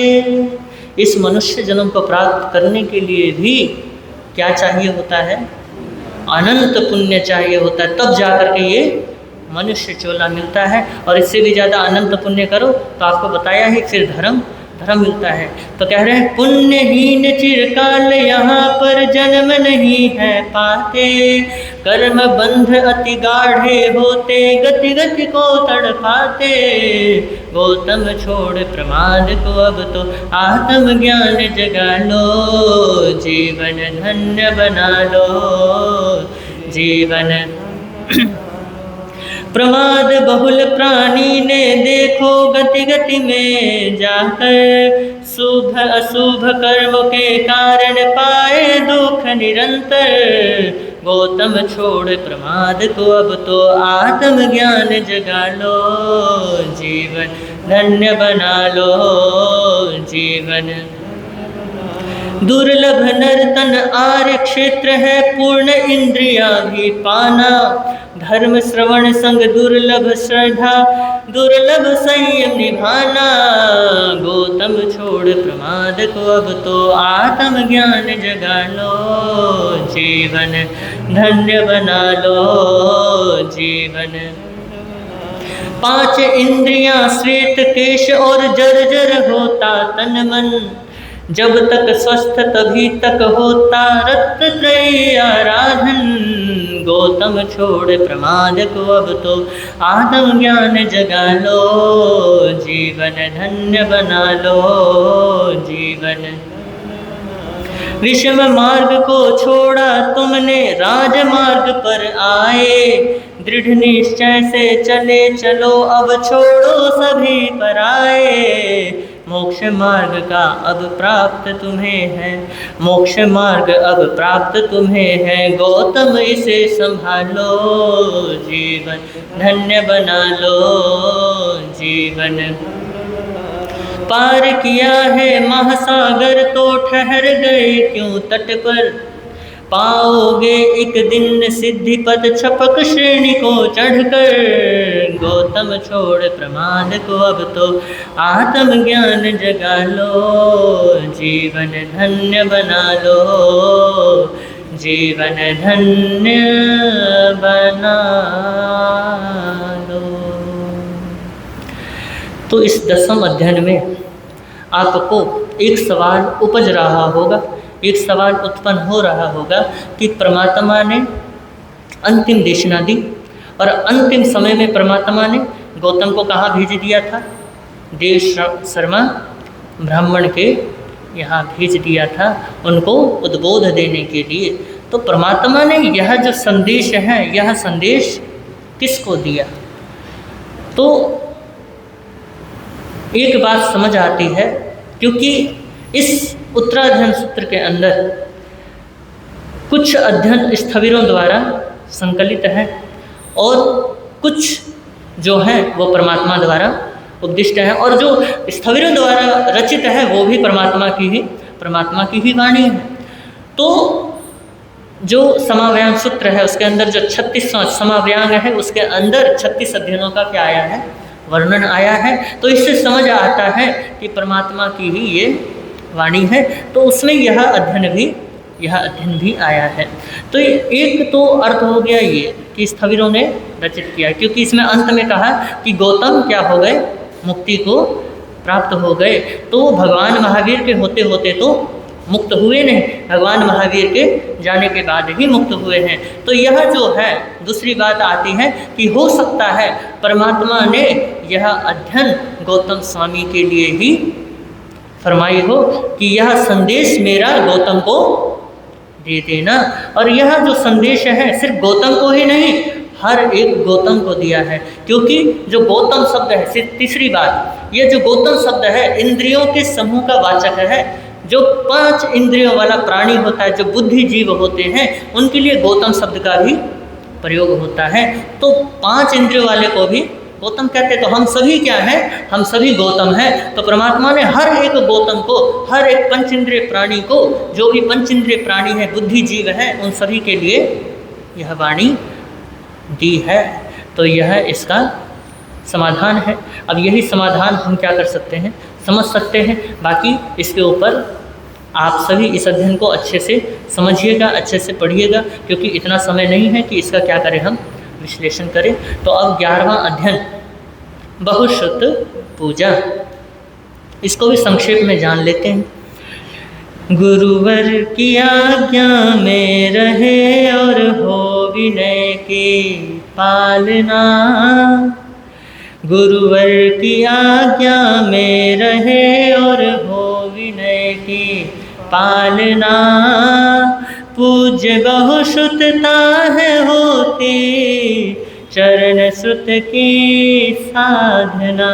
इस मनुष्य जन्म को प्राप्त करने के लिए भी क्या चाहिए होता है, अनंत पुण्य चाहिए होता है, तब जाकर के ये मनुष्य चोला मिलता है। और इससे भी ज़्यादा अनंत पुण्य करो तो आपको बताया ही फिर धर्म मिलता है। तो कह रहे हैं पुण्यहीन चिरकाल यहाँ पर जन्म नहीं है पाते, कर्म बंध अति गाढ़े होते गति गति को तड़पाते। गौतम छोड़ प्रमाद को अब तो आत्म ज्ञान जगा लो, जीवन धन्य बना लो, जीवन। प्रमाद बहुल प्राणी ने देखो गति गति में जाकर, शुभ अशुभ कर्म के कारण पाए दुख निरंतर। गौतम छोड़ प्रमाद को अब तो आत्म ज्ञान जगा लो, जीवन धन्य बना लो, जीवन। दुर्लभ नर्तन आर्य क्षेत्र है पूर्ण इंद्रिया भी पाना, धर्म श्रवण संग दुर्लभ श्रद्धा दुर्लभ संयम निभाना। गौतम छोड़ प्रमाद को अब तो आत्म ज्ञान जगा लो, जीवन धन्य बना लो, जीवन। पांच इंद्रियां श्वेत केश और जर्जर होता तन मन, जब तक स्वस्थ तभी तक होता रत्नत्रयी आराधन। गौतम छोड़ प्रमाद को अब तो आत्म ज्ञान जगा लो, जीवन धन्य बना लो जीवन। विषम मार्ग को छोड़ा तुमने राजमार्ग पर आए, दृढ़ निश्चय से चले चलो अब छोड़ो सभी पराए। मोक्ष मार्ग का अब प्राप्त तुम्हें है, मोक्ष मार्ग अब प्राप्त तुम्हें है, गौतम इसे संभालो जीवन धन्य बना लो जीवन। पार किया है महासागर तो ठहर गए क्यों तट पर, पाओगे एक दिन सिद्धि पद छपक श्रेणी को चढ़कर। गौतम छोड़ प्रमाद को अब तो आत्म ज्ञान जगा लो, जीवन धन्य बना लो जीवन धन्य बना लो। तो इस 10वें अध्ययन में आपको एक सवाल उपज रहा होगा, एक सवाल उत्पन्न हो रहा होगा कि परमात्मा ने अंतिम देशना दी और अंतिम समय में परमात्मा ने गौतम को कहाँ भेज दिया था? देव शर्मा ब्राह्मण के यहाँ भेज दिया था उनको उद्बोध देने के लिए। तो परमात्मा ने यह जो संदेश है, यह संदेश किसको दिया? तो एक बात समझ आती है, क्योंकि इस उत्तराध्ययन सूत्र के अंदर कुछ अध्ययन स्थविरों द्वारा संकलित है और कुछ जो है वो परमात्मा द्वारा उपदिष्ट है, और जो स्थविरों द्वारा रचित है वो भी परमात्मा की ही वाणी है। तो जो समाव्यांग सूत्र है उसके अंदर जो 36वां समाव्यांग है उसके अंदर 36 अध्ययनों का क्या आया है? वर्णन आया है। तो इससे समझ आता है कि परमात्मा की ही ये वाणी है। तो उसमें यह अध्ययन भी आया है। तो एक तो अर्थ हो गया ये कि स्थविरों ने रचित किया, क्योंकि इसमें अंत में कहा कि गौतम क्या हो गए? मुक्ति को प्राप्त हो गए। तो भगवान महावीर के होते होते तो मुक्त हुए नहीं, भगवान महावीर के जाने के बाद ही मुक्त हुए हैं। तो यह जो है दूसरी बात आती है कि हो सकता है परमात्मा ने यह अध्ययन गौतम स्वामी के लिए ही फरमाई हो कि यह संदेश मेरा गौतम को दे देना। और यह जो संदेश है सिर्फ गौतम को ही नहीं, हर एक गौतम को दिया है। क्योंकि जो गौतम शब्द है, सिर्फ तीसरी बात, यह जो गौतम शब्द है इंद्रियों के समूह का वाचक है। जो 5 इंद्रियों वाला प्राणी होता है, जो बुद्धि जीव होते हैं, उनके लिए गौतम शब्द का भी प्रयोग होता है। तो 5 इंद्रियों वाले को भी गौतम कहते हैं। तो हम सभी क्या हैं? हम सभी गौतम हैं। तो परमात्मा ने हर एक गौतम को, हर एक पंचेंद्रिय प्राणी को, जो भी पंचेंद्रिय प्राणी है, बुद्धि जीव है, उन सभी के लिए यह वाणी दी है। तो यह इसका समाधान है। अब यही समाधान हम क्या कर सकते हैं? समझ सकते हैं। बाकी इसके ऊपर आप सभी इस अध्ययन को अच्छे से समझिएगा, अच्छे से पढ़िएगा, क्योंकि इतना समय नहीं है कि इसका क्या करें, हम विश्लेषण करें। तो अब 11वां अध्ययन बहुश्रुत पूजा, इसको भी संक्षेप में जान लेते हैं। गुरुवर की आज्ञा में रहे और हो विनय की पालना, गुरुवर की आज्ञा में रहे और हो विनय की पालना, पूज्य बहुश्रुतता है होती चरण श्रुत की साधना,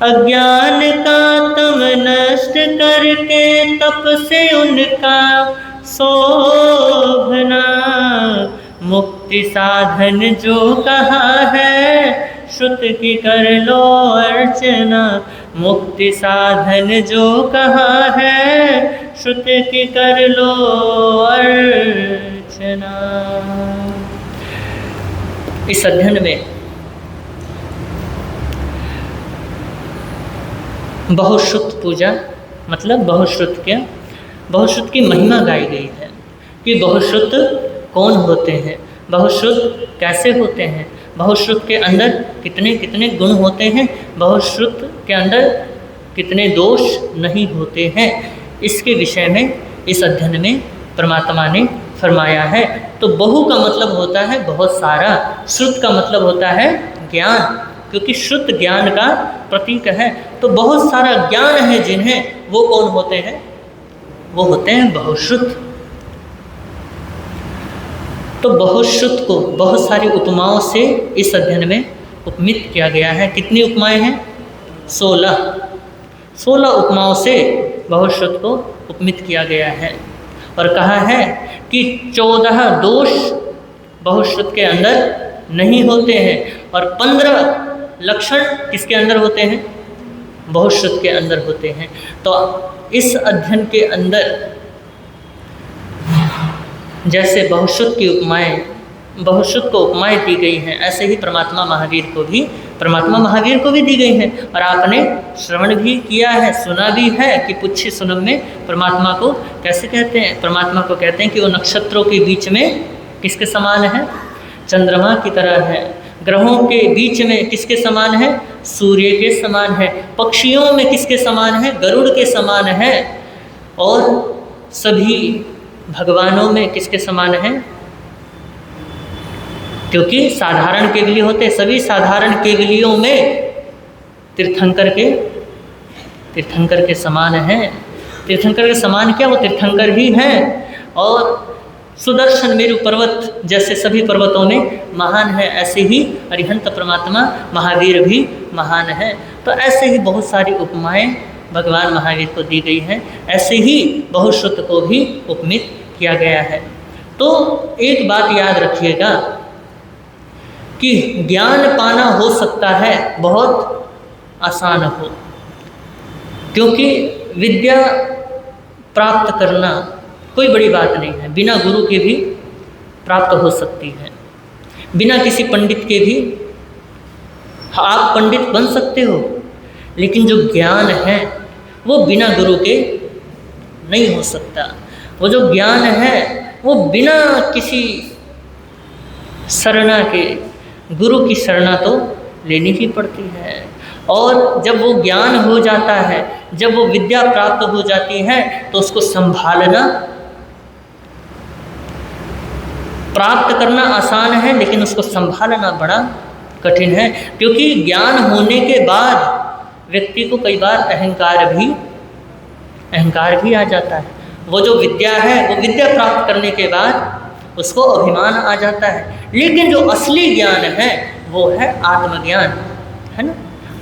अज्ञान का तम नष्ट करके तप से उनका शोभना, मुक्ति साधन जो कहा है श्रुत की कर लो अर्चना, मुक्ति साधन जो कहा है श्रुत की कर लो अर्चना। इस अध्ययन में बहुश्रुत पूजा मतलब बहुश्रुत क्या, बहुश्रुत की महिमा गाई गई है कि बहुश्रुत कौन होते हैं, बहुश्रुत कैसे होते हैं, बहुश्रुत के अंदर कितने कितने गुण होते हैं, बहुश्रुत के अंदर कितने दोष नहीं होते हैं। इसके विषय में इस अध्ययन में परमात्मा ने फरमाया है। तो बहु का मतलब होता है बहुत सारा, श्रुत का मतलब होता है ज्ञान, क्योंकि श्रुत ज्ञान का प्रतीक है। तो बहुत सारा ज्ञान है जिन्हें, वो कौन होते हैं? वो होते हैं बहुश्रुत। तो बहुश्रुत को बहुत सारी उपमाओं से इस अध्ययन में उपमित किया गया है। कितनी उपमाएं हैं? 16 उपमाओं से बहुश्रुत को उपमित किया गया है और कहा है कि 14 दोष बहुश्रुत के अंदर नहीं होते हैं और 15 लक्षण किसके अंदर होते हैं? बहुश्रुत के अंदर होते हैं। तो इस अध्ययन के अंदर जैसे बहुश्रुत की उपमाएं, बहुश्रुत को उपमाएं दी गई हैं, ऐसे ही परमात्मा महावीर को भी दी गई हैं। और आपने श्रवण भी किया है, सुना भी है कि पुच्छि सुनम में परमात्मा को कैसे कहते हैं? परमात्मा को कहते हैं कि वो नक्षत्रों के बीच में किसके समान है? चंद्रमा की तरह है। ग्रहों के बीच में किसके समान है? सूर्य के समान है। पक्षियों में किसके समान है? गरुड़ के समान है। और सभी भगवानों में किसके समान है? क्योंकि साधारण केवली होते, सभी साधारण केवलियों में तीर्थंकर के समान हैं। तीर्थंकर के समान क्या? वो तीर्थंकर ही हैं। और सुदर्शन मेरु पर्वत जैसे सभी पर्वतों में महान है, ऐसे ही अरिहंत परमात्मा महावीर भी महान है। तो ऐसे ही बहुत सारी उपमाएं भगवान महावीर को दी गई हैं, ऐसे ही बहुश्रुत को भी उपमित किया गया है। तो एक बात याद रखिएगा कि ज्ञान पाना हो सकता है बहुत आसान हो, क्योंकि विद्या प्राप्त करना कोई बड़ी बात नहीं है। बिना गुरु के भी प्राप्त हो सकती है, बिना किसी पंडित के भी आप पंडित बन सकते हो। लेकिन जो ज्ञान है वो बिना गुरु के नहीं हो सकता। वो जो ज्ञान है वो बिना किसी शरणा के, गुरु की शरणा तो लेनी ही पड़ती है। और जब वो ज्ञान हो जाता है, जब वो विद्या प्राप्त हो जाती है, तो उसको संभालना, प्राप्त करना आसान है, लेकिन उसको संभालना बड़ा कठिन है। क्योंकि ज्ञान होने के बाद व्यक्ति को कई बार अहंकार भी आ जाता है। वो जो विद्या है, वो विद्या प्राप्त करने के बाद उसको अभिमान आ जाता है। लेकिन जो असली ज्ञान है वो है आत्मज्ञान, है ना?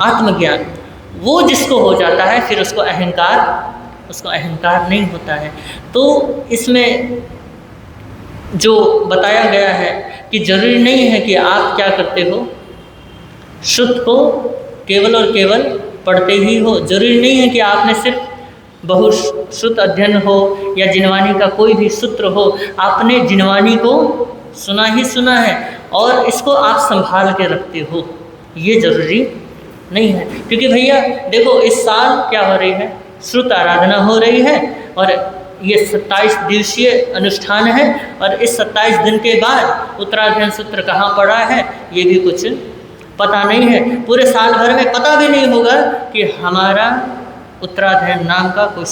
आत्मज्ञान वो जिसको हो जाता है, फिर उसको अहंकार नहीं होता है। तो इसमें जो बताया गया है कि जरूरी नहीं है कि आप क्या करते हो, शुद्ध को केवल और केवल पढ़ते ही हो। जरूरी नहीं है कि आपने सिर्फ बहुश्रुत अध्ययन हो या जिनवानी का कोई भी सूत्र हो, आपने जिनवानी को सुना ही सुना है और इसको आप संभाल के रखते हो, ये जरूरी नहीं है। क्योंकि भैया देखो, इस साल क्या हो रही है? श्रुत आराधना हो रही है और ये 27 दिवसीय अनुष्ठान है। और इस 27 दिन के बाद उत्तराध्ययन सूत्र कहाँ पड़ा है ये भी कुछ पता नहीं है। पूरे साल भर में पता भी नहीं होगा कि हमारा उत्तराध्ययन नाम का कोई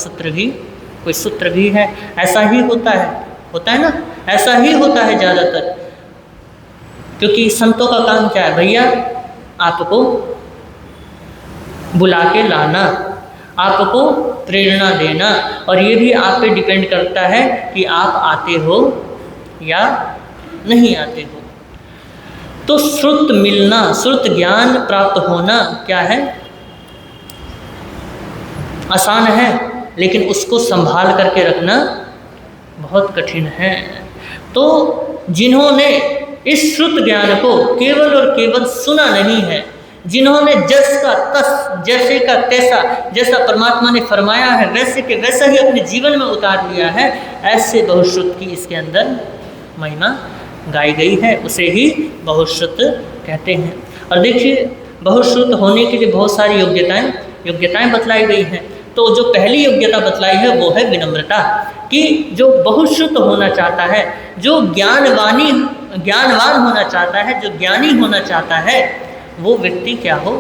सूत्र भी है। ऐसा ही होता है ना? ऐसा ही होता है ज़्यादातर। क्योंकि संतों का काम क्या है भैया? आपको बुला के लाना, आपको प्रेरणा देना, और ये भी आप पे डिपेंड करता है कि आप आते हो या नहीं आते हो। तो श्रुत मिलना, श्रुत ज्ञान प्राप्त होना क्या है? आसान है, लेकिन उसको संभाल करके रखना बहुत कठिन है। तो जिन्होंने इस श्रुत ज्ञान को केवल और केवल सुना नहीं है, जिन्होंने जस का तस, जैसे का तैसा, जैसा परमात्मा ने फरमाया है वैसे के वैसा ही अपने जीवन में उतार लिया है, ऐसे बहुश्रुत की इसके अंदर महिमा गाई गई है, उसे ही बहुश्रुत कहते हैं। और देखिए, बहुश्रुत होने के लिए बहुत सारी योग्यताएं बतलाई गई हैं। तो जो पहली योग्यता बतलाई है वो है विनम्रता, कि जो बहुश्रुत होना चाहता है, जो ज्ञानवान होना चाहता है, जो ज्ञानी होना चाहता है, वो व्यक्ति क्या हो?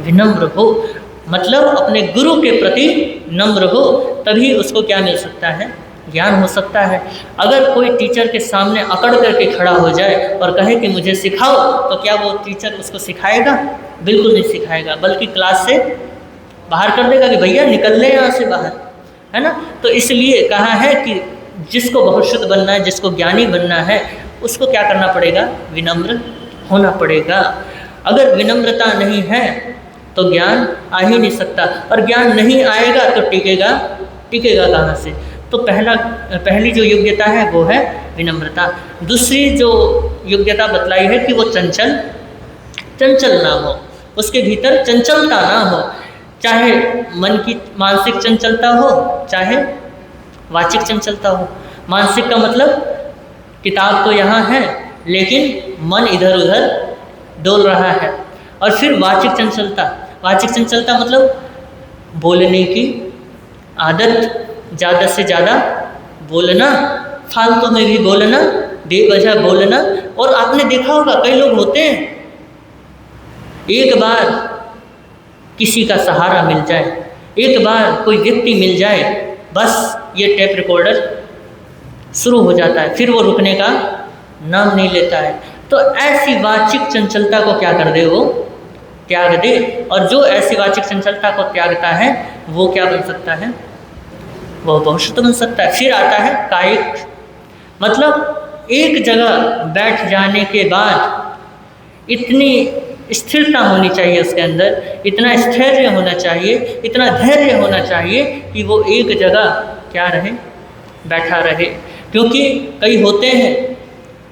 विनम्र हो। मतलब अपने गुरु के प्रति नम्र हो, तभी उसको क्या मिल सकता है, ज्ञान हो सकता है। अगर कोई टीचर के सामने अकड़ करके खड़ा हो जाए और कहे कि मुझे सिखाओ, तो क्या वो टीचर उसको सिखाएगा? बिल्कुल नहीं सिखाएगा, बल्कि क्लास से बाहर कर देगा कि भैया निकल ले यहाँ से बाहर, है ना। तो इसलिए कहा है कि जिसको बहुश्रुत बनना है, जिसको ज्ञानी बनना है, उसको क्या करना पड़ेगा, विनम्र होना पड़ेगा। अगर विनम्रता नहीं है तो ज्ञान आ ही नहीं सकता, और ज्ञान नहीं आएगा तो टिकेगा कहाँ से। तो पहली जो योग्यता है वो है विनम्रता। दूसरी जो योग्यता बतलाई है कि वो चंचल ना हो, उसके भीतर चंचलता ना हो, चाहे मन की मानसिक चंचलता हो, चाहे वाचिक चंचलता हो। मानसिक का मतलब किताब तो यहाँ है लेकिन मन इधर उधर डोल रहा है। और फिर वाचिक चंचलता मतलब बोलने की आदत, ज़्यादा से ज़्यादा बोलना, फालतू में भी बोलना, बेवजह बोलना। और आपने देखा होगा कई लोग होते हैं, एक बार किसी का सहारा मिल जाए, एक बार कोई व्यक्ति मिल जाए, बस ये टेप रिकॉर्डर शुरू हो जाता है, फिर वो रुकने का नाम नहीं लेता है। तो ऐसी वाचिक चंचलता को क्या कर दे, वो त्याग दे। और जो ऐसी वाचिक चंचलता को त्यागता है वो क्या बन सकता है, वो बहुश्रुत बन सकता है। फिर आता है कायिक, मतलब एक जगह बैठ जाने के बाद इतनी स्थिरता होनी चाहिए उसके अंदर, इतना स्थैर्य होना चाहिए, इतना धैर्य होना चाहिए कि वो एक जगह क्या रहे, बैठा रहे। क्योंकि कई होते हैं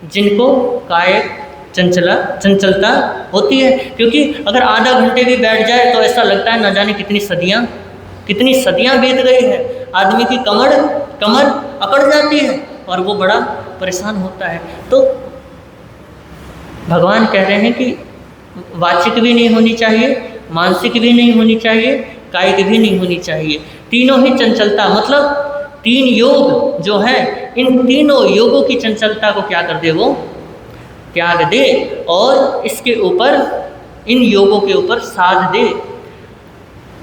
जिनको कायिक चंचलता होती है, क्योंकि अगर आधा घंटे भी बैठ जाए तो ऐसा लगता है न जाने कितनी सदियां बीत गई है। आदमी की कमर अकड़ जाती है और वो बड़ा परेशान होता है। तो भगवान कह रहे हैं कि वाचिक भी नहीं होनी चाहिए, मानसिक भी नहीं होनी चाहिए, कायिक भी नहीं होनी चाहिए। तीनों ही चंचलता, मतलब 3 योग जो है, इन तीनों योगों की चंचलता को क्या कर दे, वो त्याग दे और इसके ऊपर, इन योगों के ऊपर साध दे,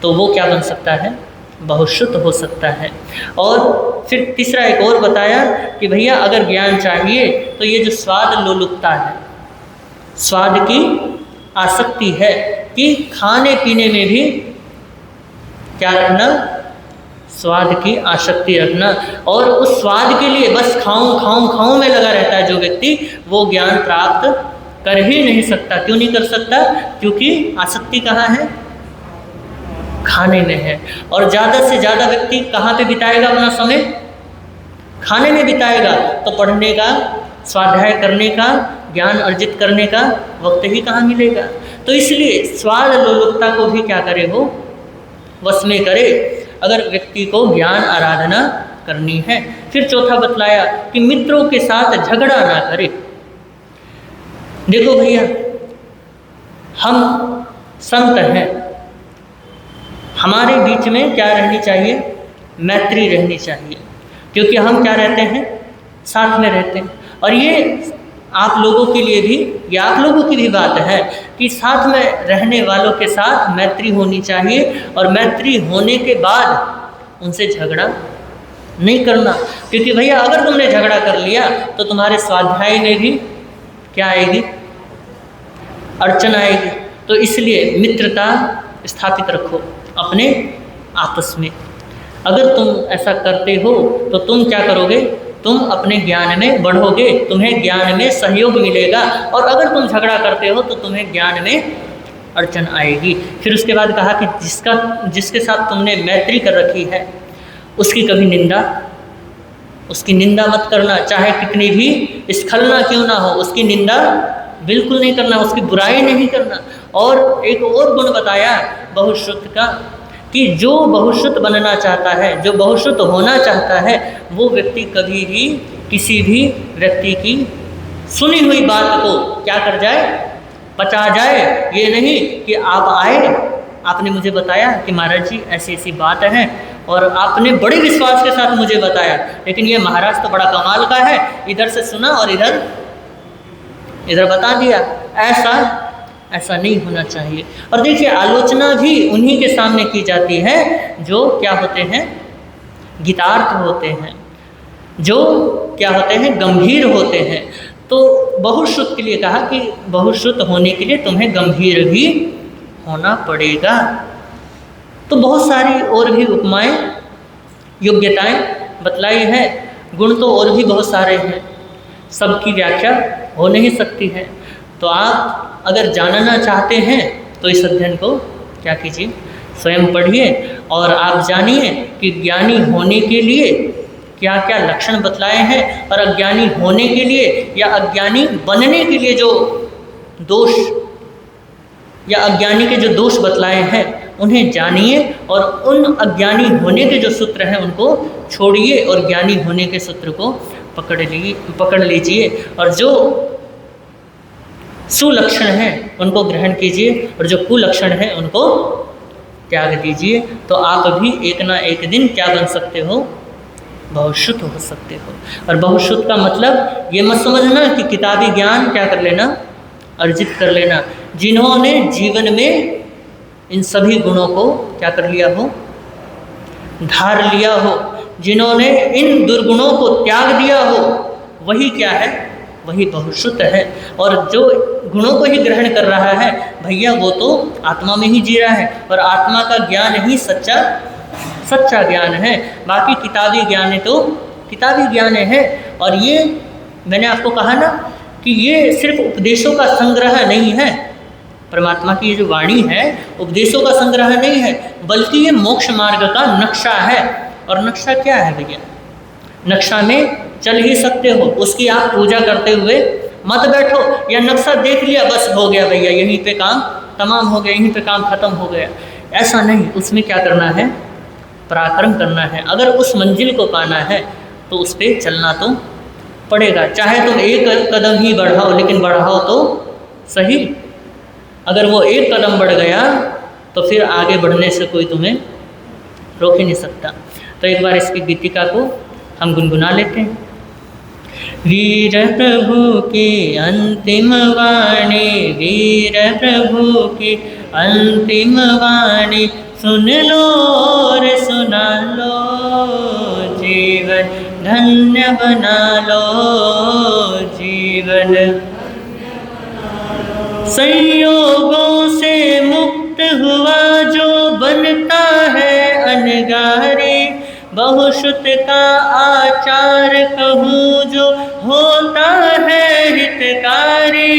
तो वो क्या बन सकता है, बहुश्रुत हो सकता है। और फिर तीसरा एक और बताया कि भैया अगर ज्ञान चाहिए तो ये जो स्वाद लोलुपता है, स्वाद की आसक्ति है, कि खाने पीने में भी क्या रखना, स्वाद की आसक्ति रखना। और उस स्वाद के लिए बस खाऊं में लगा रहता है जो व्यक्ति, वो ज्ञान प्राप्त कर ही नहीं सकता। क्यों नहीं कर सकता? क्योंकि आसक्ति कहाँ है, खाने में है। और ज़्यादा से ज़्यादा व्यक्ति कहाँ पे बिताएगा अपना समय, खाने में बिताएगा। तो पढ़ने का, स्वाध्याय करने का, ज्ञान अर्जित करने का वक्त ही कहाँ मिलेगा। तो इसलिए स्वाद लोलुपता को भी क्या करे, वो वश में करे, अगर व्यक्ति को ज्ञान आराधना करनी है। फिर चौथा बतलाया कि मित्रों के साथ झगड़ा ना करे। देखो भैया, हम संत हैं, हमारे बीच में क्या रहनी चाहिए, मैत्री रहनी चाहिए, क्योंकि हम क्या रहते हैं, साथ में रहते हैं। और ये आप लोगों के लिए भी, ये आप लोगों की भी बात है कि साथ में रहने वालों के साथ मैत्री होनी चाहिए। और मैत्री होने के बाद उनसे झगड़ा नहीं करना, क्योंकि भैया अगर तुमने झगड़ा कर लिया तो तुम्हारे स्वाध्याय में भी क्या आएगी, अड़चन आएगी। तो इसलिए मित्रता स्थापित रखो अपने आपस में। अगर तुम ऐसा करते हो तो तुम क्या करोगे, तुम अपने ज्ञान में बढ़ोगे, तुम्हें ज्ञान में सहयोग मिलेगा। और अगर तुम झगड़ा करते हो तो तुम्हें ज्ञान में अड़चन आएगी। फिर उसके बाद कहा कि जिसके साथ तुमने मैत्री कर रखी है उसकी निंदा मत करना, चाहे कितनी भी स्खलना क्यों ना हो, उसकी निंदा बिल्कुल नहीं करना, उसकी बुराई नहीं करना। और एक और गुण बताया बहुश्रुत का, कि जो बहुश्रुत बनना चाहता है, जो बहुश्रुत होना चाहता है, वो व्यक्ति कभी भी किसी भी व्यक्ति की सुनी हुई बात को क्या कर जाए, पचा जाए। ये नहीं कि आप आए, आपने मुझे बताया कि महाराज जी ऐसी ऐसी बात है और आपने बड़े विश्वास के साथ मुझे बताया, लेकिन ये महाराज तो बड़ा कमाल का है, इधर से सुना और इधर बता दिया। ऐसा ऐसा नहीं होना चाहिए। और देखिए आलोचना भी उन्हीं के सामने की जाती है जो क्या होते हैं, गीतार्थ होते हैं, जो क्या होते हैं, गंभीर होते हैं। तो बहुश्रुत के लिए कहा कि बहुश्रुत होने के लिए तुम्हें गंभीर भी होना पड़ेगा। तो बहुत सारी और भी उपमाएं, योग्यताएं बतलाई है। गुण तो और भी बहुत सारे हैं, सबकी व्याख्या हो नहीं सकती है। तो आप अगर जानना चाहते हैं तो इस अध्ययन को क्या कीजिए, स्वयं पढ़िए और आप जानिए कि ज्ञानी होने के लिए क्या क्या लक्षण बतलाए हैं, और अज्ञानी होने के लिए या अज्ञानी बनने के लिए जो दोष या अज्ञानी के जो दोष बतलाए हैं उन्हें जानिए, और उन अज्ञानी होने के जो सूत्र हैं उनको छोड़िए और ज्ञानी होने के सूत्र को पकड़ लीजिए, और जो सुलक्षण हैं उनको ग्रहण कीजिए और जो कुलक्षण हैं उनको त्याग दीजिए। तो आप भी एक ना एक दिन क्या बन सकते हो, बहुश्रुत हो सकते हो। और बहुश्रुत का मतलब ये मत समझना कि किताबी ज्ञान क्या कर लेना, अर्जित कर लेना। जिन्होंने जीवन में इन सभी गुणों को क्या कर लिया हो, धार लिया हो, जिन्होंने इन दुर्गुणों को त्याग दिया हो, वही क्या है, वही बहुश्रुत है। और जो गुणों को ही ग्रहण कर रहा है भैया वो तो आत्मा में ही जी रहा है, और आत्मा का ज्ञान ही सच्चा ज्ञान है। बाकी किताबी ज्ञान है तो किताबी ज्ञान है। और ये मैंने आपको कहा ना कि ये सिर्फ उपदेशों का संग्रह नहीं है, परमात्मा की ये जो वाणी है उपदेशों का संग्रह नहीं है, बल्कि ये मोक्ष मार्ग का नक्शा है। और नक्शा क्या है भैया, नक्शा में चल ही सकते हो, उसकी आप पूजा करते हुए मत बैठो, या नक्शा देख लिया बस हो गया भैया यहीं पे काम तमाम हो गया, यहीं पे काम खत्म हो गया, ऐसा नहीं। उसमें क्या करना है, पराक्रम करना है। अगर उस मंजिल को पाना है तो उस पर चलना तो पड़ेगा, चाहे तुम एक कदम ही बढ़ाओ, लेकिन बढ़ाओ तो सही। अगर वो एक कदम बढ़ गया तो फिर आगे बढ़ने से कोई तुम्हें रोक ही नहीं सकता। तो एक बार इसकी गीतिका को हम गुनगुना लेते हैं। वीर प्रभु की अंतिम वाणी, वीर प्रभु की अंतिम वाणी, सुन लो और सुना लो, जीवन धन्य बना लो, जीवन संयोगों से मुक्त हुआ जो बनता है अनगारी, बहुश्रुत का आचार कहूँ जो होता है हितकारी,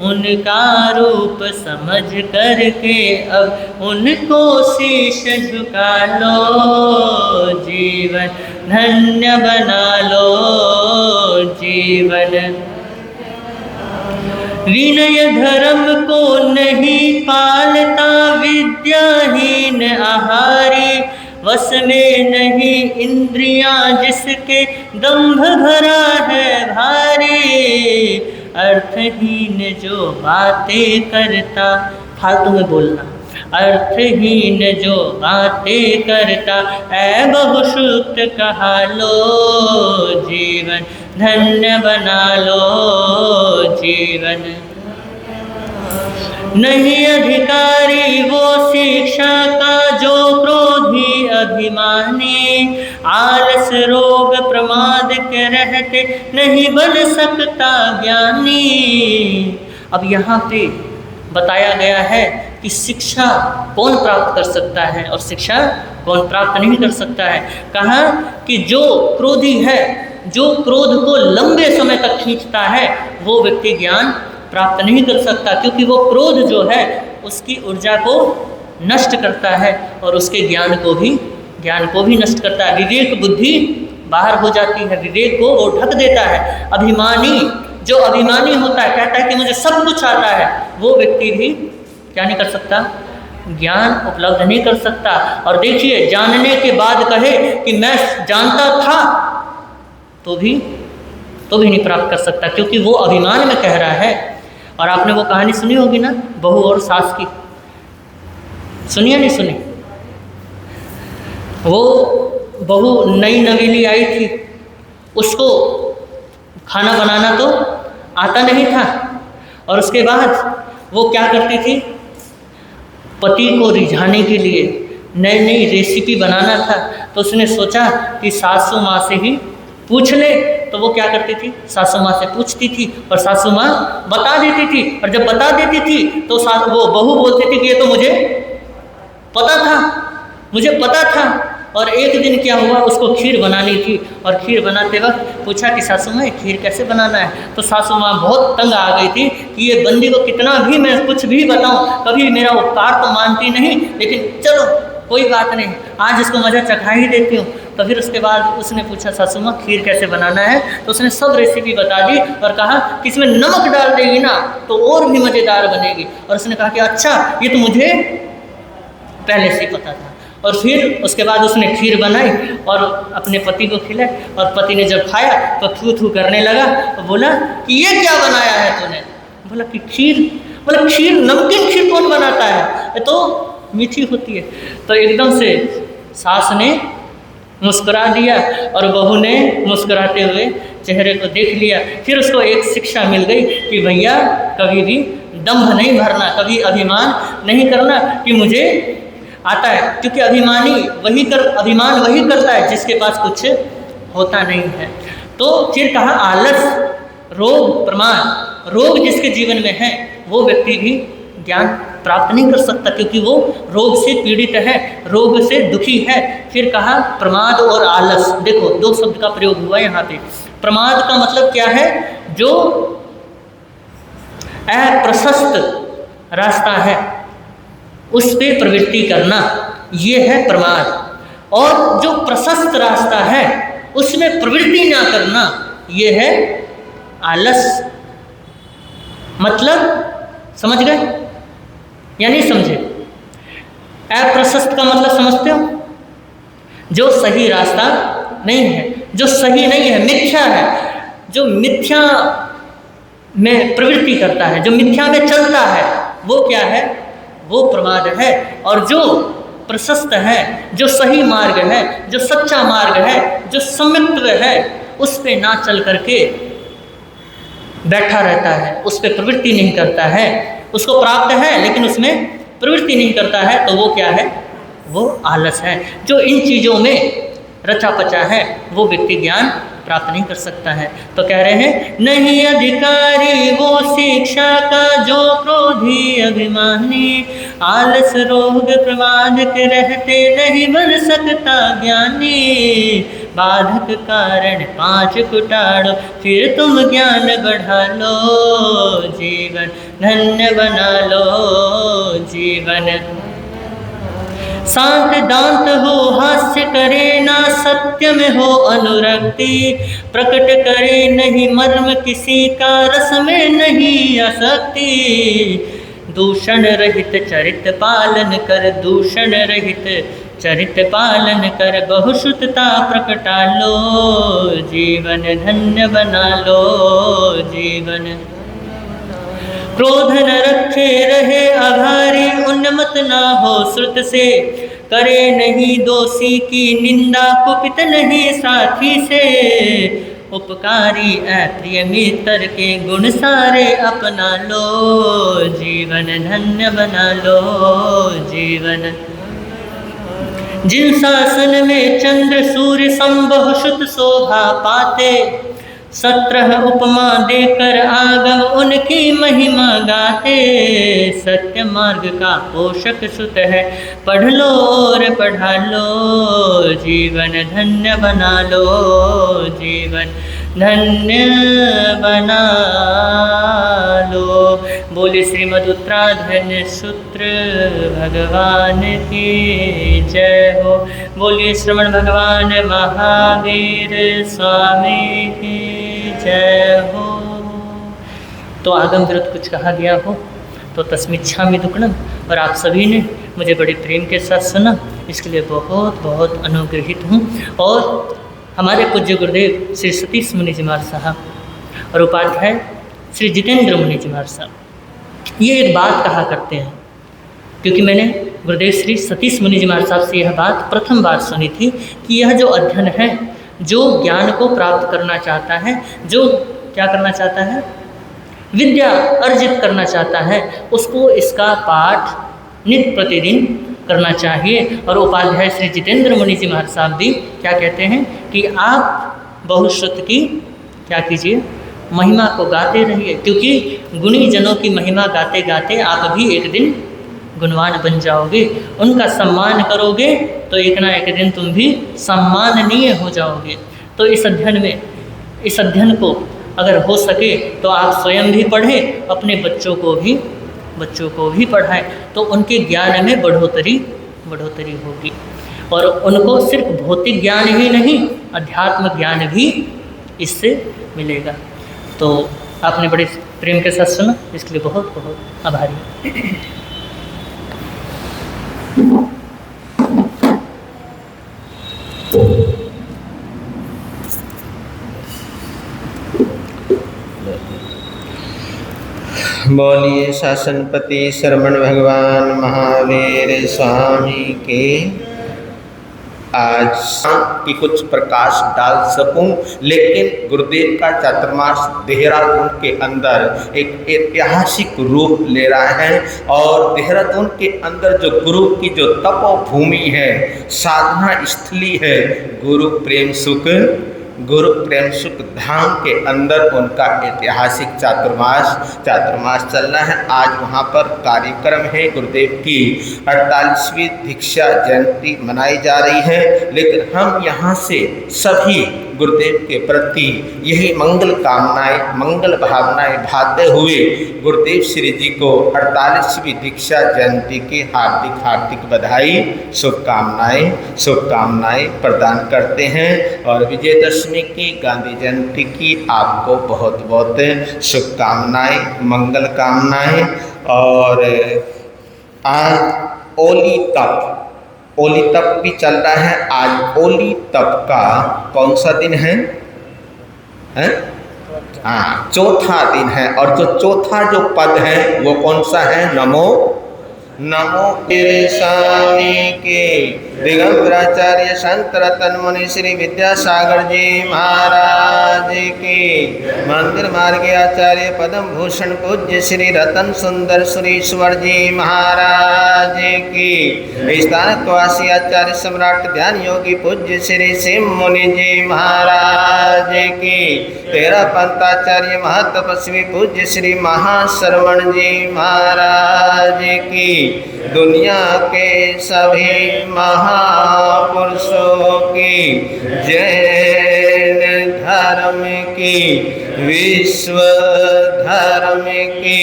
उनका रूप समझ करके अब उनको शीश झुका लो, जीवन धन्य बना लो, जीवन। विनय धर्म को नहीं पालता विद्याहीन आहारी, वश में नहीं इंद्रियां जिसके दंभ भरा है भारी, अर्थहीन जो बातें करता, फालतू में बोलना, अर्थहीन जो बातें करता, ऐ बहुश्रुत कहा लो, जीवन धन्य बना लो, जीवन। नहीं अधिकारी वो शिक्षा का जो क्रोधी अभिमानी, आलस रोग प्रमाद के रहते नहीं बन सकता ज्ञानी। अब यहाँ पे बताया गया है कि शिक्षा कौन प्राप्त कर सकता है और शिक्षा कौन प्राप्त नहीं कर सकता है। कहा कि जो क्रोधी है, जो क्रोध को लंबे समय तक खींचता है, वो व्यक्ति ज्ञान प्राप्त नहीं कर सकता, क्योंकि वो क्रोध जो है उसकी ऊर्जा को नष्ट करता है और उसके ज्ञान को भी नष्ट करता है। विवेक बुद्धि बाहर हो जाती है, विवेक को वो ढक देता है। अभिमानी, जो अभिमानी होता है, कहता है कि मुझे सब कुछ आता है, वो व्यक्ति भी क्या नहीं कर सकता, ज्ञान उपलब्ध नहीं कर सकता। और देखिए, जानने के बाद कहे कि मैं जानता था तो भी नहीं प्राप्त कर सकता, क्योंकि वो अभिमान में कह रहा है। और आपने वो कहानी सुनी होगी ना, बहू और सास की, सुनी या नहीं सुनी? वो बहू नई नवेली आई थी, उसको खाना बनाना तो आता नहीं था, और उसके बाद वो क्या करती थी, पति को रिझाने के लिए नई नई रेसिपी बनाना था, तो उसने सोचा कि सासू माँ से ही पूछ ले। तो वो क्या करती थी, सासू माँ से पूछती थी और सासू माँ बता देती थी। और जब बता देती थी तो वो बहू बोलती थी कि ये तो मुझे पता था, मुझे पता था। और एक दिन क्या हुआ, उसको खीर बनानी थी और खीर बनाते वक्त पूछा कि सासू माँ खीर कैसे बनाना है। तो सासू माँ बहुत तंग आ गई थी कि ये बंदी को कितना भी मैं कुछ भी बताऊँ, कभी मेरा उपकार तो मानती नहीं, लेकिन चलो कोई बात नहीं, आज इसको मज़ा चखा ही देती हूँ। तो फिर उसके बाद उसने पूछा सासू माँ खीर कैसे बनाना है, तो उसने सब रेसिपी बता दी और कहा कि इसमें नमक डाल देगी ना तो और भी मज़ेदार बनेगी। और उसने कहा कि अच्छा, ये तो मुझे पहले से पता था। और फिर उसके बाद उसने खीर बनाई और अपने पति को खिलाई। और पति ने जब खाया तो थू थू करने लगा और बोला कि ये क्या बनाया है तूने। बोला कि खीर। बोला खीर, नमकीन खीर कौन बनाता है, ये तो मीठी होती है। तो एकदम से सास ने मुस्कुरा दिया और बहू ने मुस्कुराते हुए चेहरे को देख लिया। फिर उसको एक शिक्षा मिल गई कि भैया कभी भी दंभ नहीं भरना, कभी अभिमान नहीं करना कि मुझे आता है, क्योंकि अभिमान वही करता है जिसके पास कुछ होता नहीं है। तो फिर कहा आलस, रोग, प्रमाद, रोग जिसके जीवन में है वो व्यक्ति भी ज्ञान प्राप्त नहीं कर सकता, क्योंकि वो रोग से पीड़ित है, रोग से दुखी है। फिर कहा प्रमाद और आलस। देखो दो शब्द का प्रयोग हुआ यहाँ पे। प्रमाद का मतलब क्या है, जो अप्रशस्त रास्ता है उस पे प्रवृत्ति करना, ये है प्रमाद। और जो प्रशस्त रास्ता है उसमें प्रवृत्ति ना करना, ये है आलस। मतलब समझ गए या नहीं समझे? अप्रशस्त का मतलब समझते हो? जो सही रास्ता नहीं है, जो सही नहीं है, मिथ्या है, जो मिथ्या में प्रवृत्ति करता है, जो मिथ्या में चलता है, वो क्या है, वो प्रमाद है। और जो प्रशस्त है, जो सही मार्ग है, जो सच्चा मार्ग है, जो सम्यक्त्व है, उस पे ना चल करके बैठा रहता है, उस पे प्रवृत्ति नहीं करता है, उसको प्राप्त है लेकिन उसमें प्रवृत्ति नहीं करता है, तो वो क्या है, वो आलस है। जो इन चीज़ों में रचा पचा है वो व्यक्ति ज्ञान प्राप्त नहीं कर सकता है। तो कह रहे हैं नहीं अधिकारी वो शिक्षा का जो क्रोधी अभिमानी, आलस रोग प्रमाद के रहते नहीं बन सकता ज्ञानी। बाधक कारण 5 कुटाड़ो फिर तुम ज्ञान बढ़ा लो, जीवन धन्य बना लो जीवन। शांत दांत हो हास्य करे ना, सत्य में हो अनुरक्ति, प्रकट करे नहीं मर्म किसी का, रस में नहीं आसक्ति। दूषण रहित चरित पालन कर, दूषण रहित चरित पालन कर, बहुश्रुतता प्रकटा लो, जीवन धन्य बना लो जीवन। क्रोध न रखे रहे अघारी, उन्मत्त ना हो श्रुत से, करे नहीं दोषी की निंदा, कुपित नहीं साथी से। उपकारी अप्रिय मित्र के गुण सारे अपना लो, जीवन धन्य बना लो जीवन। जिन शासन में चंद्र सूर्य संबहुश्रुत शोभा पाते, 17 उपमा देकर आगम उनकी महिमा गाते। सत्य मार्ग का पोषक सुत है, पढ़ लो और पढ़ा लो, जीवन धन्य बना लो जीवन धन्य बना लो। बोले श्रीमद् उत्तराधन्य सूत्र भगवान की जय हो। बोलिए श्रवण भगवान महावीर स्वामी की जय हो। तो आगम विरुद्ध कुछ कहा गया हो तो तस्मिच्छामि दुक्कडम, और आप सभी ने मुझे बड़े प्रेम के साथ सुना, इसके लिए बहुत बहुत अनुग्रहित हूँ। और हमारे पूज्य गुरुदेव श्री सतीश मुनि जी महाराज साहब और उपाध्याय श्री जितेंद्र मुनि जी महाराज साहब ये एक बात कहा करते हैं, क्योंकि मैंने गुरुदेव श्री सतीश मुनि जी महाराज साहब से यह बात प्रथम बार सुनी थी कि यह जो अध्ययन है, जो ज्ञान को प्राप्त करना चाहता है, जो क्या करना चाहता है, विद्या अर्जित करना चाहता है उसको इसका पाठ नित्य प्रतिदिन करना चाहिए। और उपाध्याय श्री जितेंद्र मुनि जी महाराज साहब भी क्या कहते हैं कि आप बहुश्रुत की क्या कीजिए, महिमा को गाते रहिए, क्योंकि गुणी जनों की महिमा गाते गाते आप भी एक दिन गुणवान बन जाओगे। उनका सम्मान करोगे तो एक ना एक दिन तुम भी सम्माननीय हो जाओगे। तो इस अध्ययन को अगर हो सके तो आप स्वयं भी पढ़ें, अपने बच्चों को भी पढ़ाएं, तो उनके ज्ञान में बढ़ोतरी होगी। और उनको सिर्फ भौतिक ज्ञान ही नहीं, अध्यात्म ज्ञान भी इससे मिलेगा। तो आपने बड़े प्रेम के साथ सुना, इसके लिए बहुत बहुत आभारी।
बोलिए शासनपति श्रवण भगवान महावीर स्वामी के। आज की कुछ प्रकाश डाल सकूं, लेकिन गुरुदेव का चातुर्मास देहरादून के अंदर एक ऐतिहासिक रूप ले रहा है। और देहरादून के अंदर जो गुरु की जो तपोभूमि है, साधना स्थली है, गुरु प्रेम सुख धाम के अंदर उनका ऐतिहासिक चातुर्मास चल रहा है। आज वहाँ पर कार्यक्रम है, गुरुदेव की 48वीं दीक्षा जयंती मनाई जा रही है। लेकिन हम यहाँ से सभी गुरुदेव के प्रति यही मंगल कामनाएं, मंगल भावनाएं भाते हुए गुरुदेव श्री जी को 48वीं दीक्षा जयंती की हार्दिक बधाई, शुभकामनाएं प्रदान करते हैं। और विजयदशमी की, गांधी जयंती की आपको बहुत बहुत शुभकामनाएं, मंगल कामनाएं। और आज ओली तप भी चल रहा है। आज ओली तप का कौन सा दिन है? चौथा दिन है। और जो चौथा जो पद है वो कौन सा है? नमो तेरे स्वामी के दिगंबराचार्य संत रतन मुनि श्री विद्यासागर जी महाराज की, मंदिर मार्ग आचार्य पद्म भूषण पूज्य श्री रतन सुंदर सुरेश्वर जी महाराज की, स्थानकवासी आचार्य सम्राट ध्यान योगी पूज्य श्री शिव मुनि जी महाराज की, तेरा पंथाचार्य महातपस्वी पूज्य श्री महाश्रवण जी महाराज की, दुनिया के सभी महापुरुषों की, जैन धर्म की, विश्व धर्म की,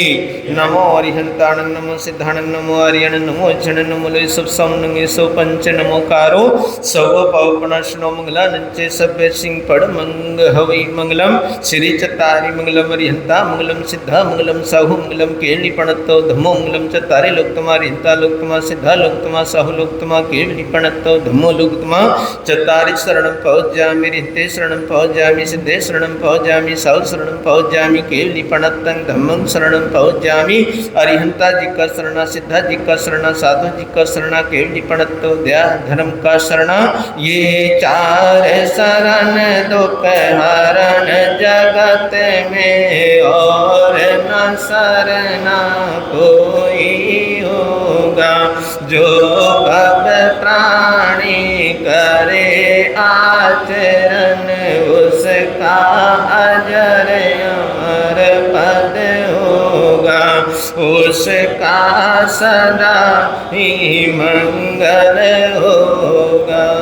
नमो अरिहंताण नमो सिद्धाण नमो आर्यण नमो क्षण नमो सब सौनंगे सौ पंच नमोकारो सव पवपणशनो मंगलानंचे सभ्य सिंह पड़ मंग हवि मंगलम श्री चतारी मंगलम अरिहंता मंगलम सिद्धा मंगलम साहु मंगलम केली पणतो धमो मंगलम चतारी लोकतमा रिहंता लोकतमा सिद्धा लोकतमा साहु लोकतमा केली पणतो धमो लोकतमा चतारी शरणं पहुंचामि रिहते शरणं पहुंचामि सिद्धे शरणं पहुंचामि साहु शरणं पहुंचामि केली पणतं धम्मं शरणं पहुंचामि अरिहंता जी का शरणा सिद्धा जी का शरणा साधु जी का शरणा केवली पणतो दया धर्म का शरणा, ये चार शरण दुख हरण जगत में और न शरणा कोई होगा, जो भव प्राणी करे आचरण उसका अजर अमर पद होगा, उसका सदा ही मंगल होगा।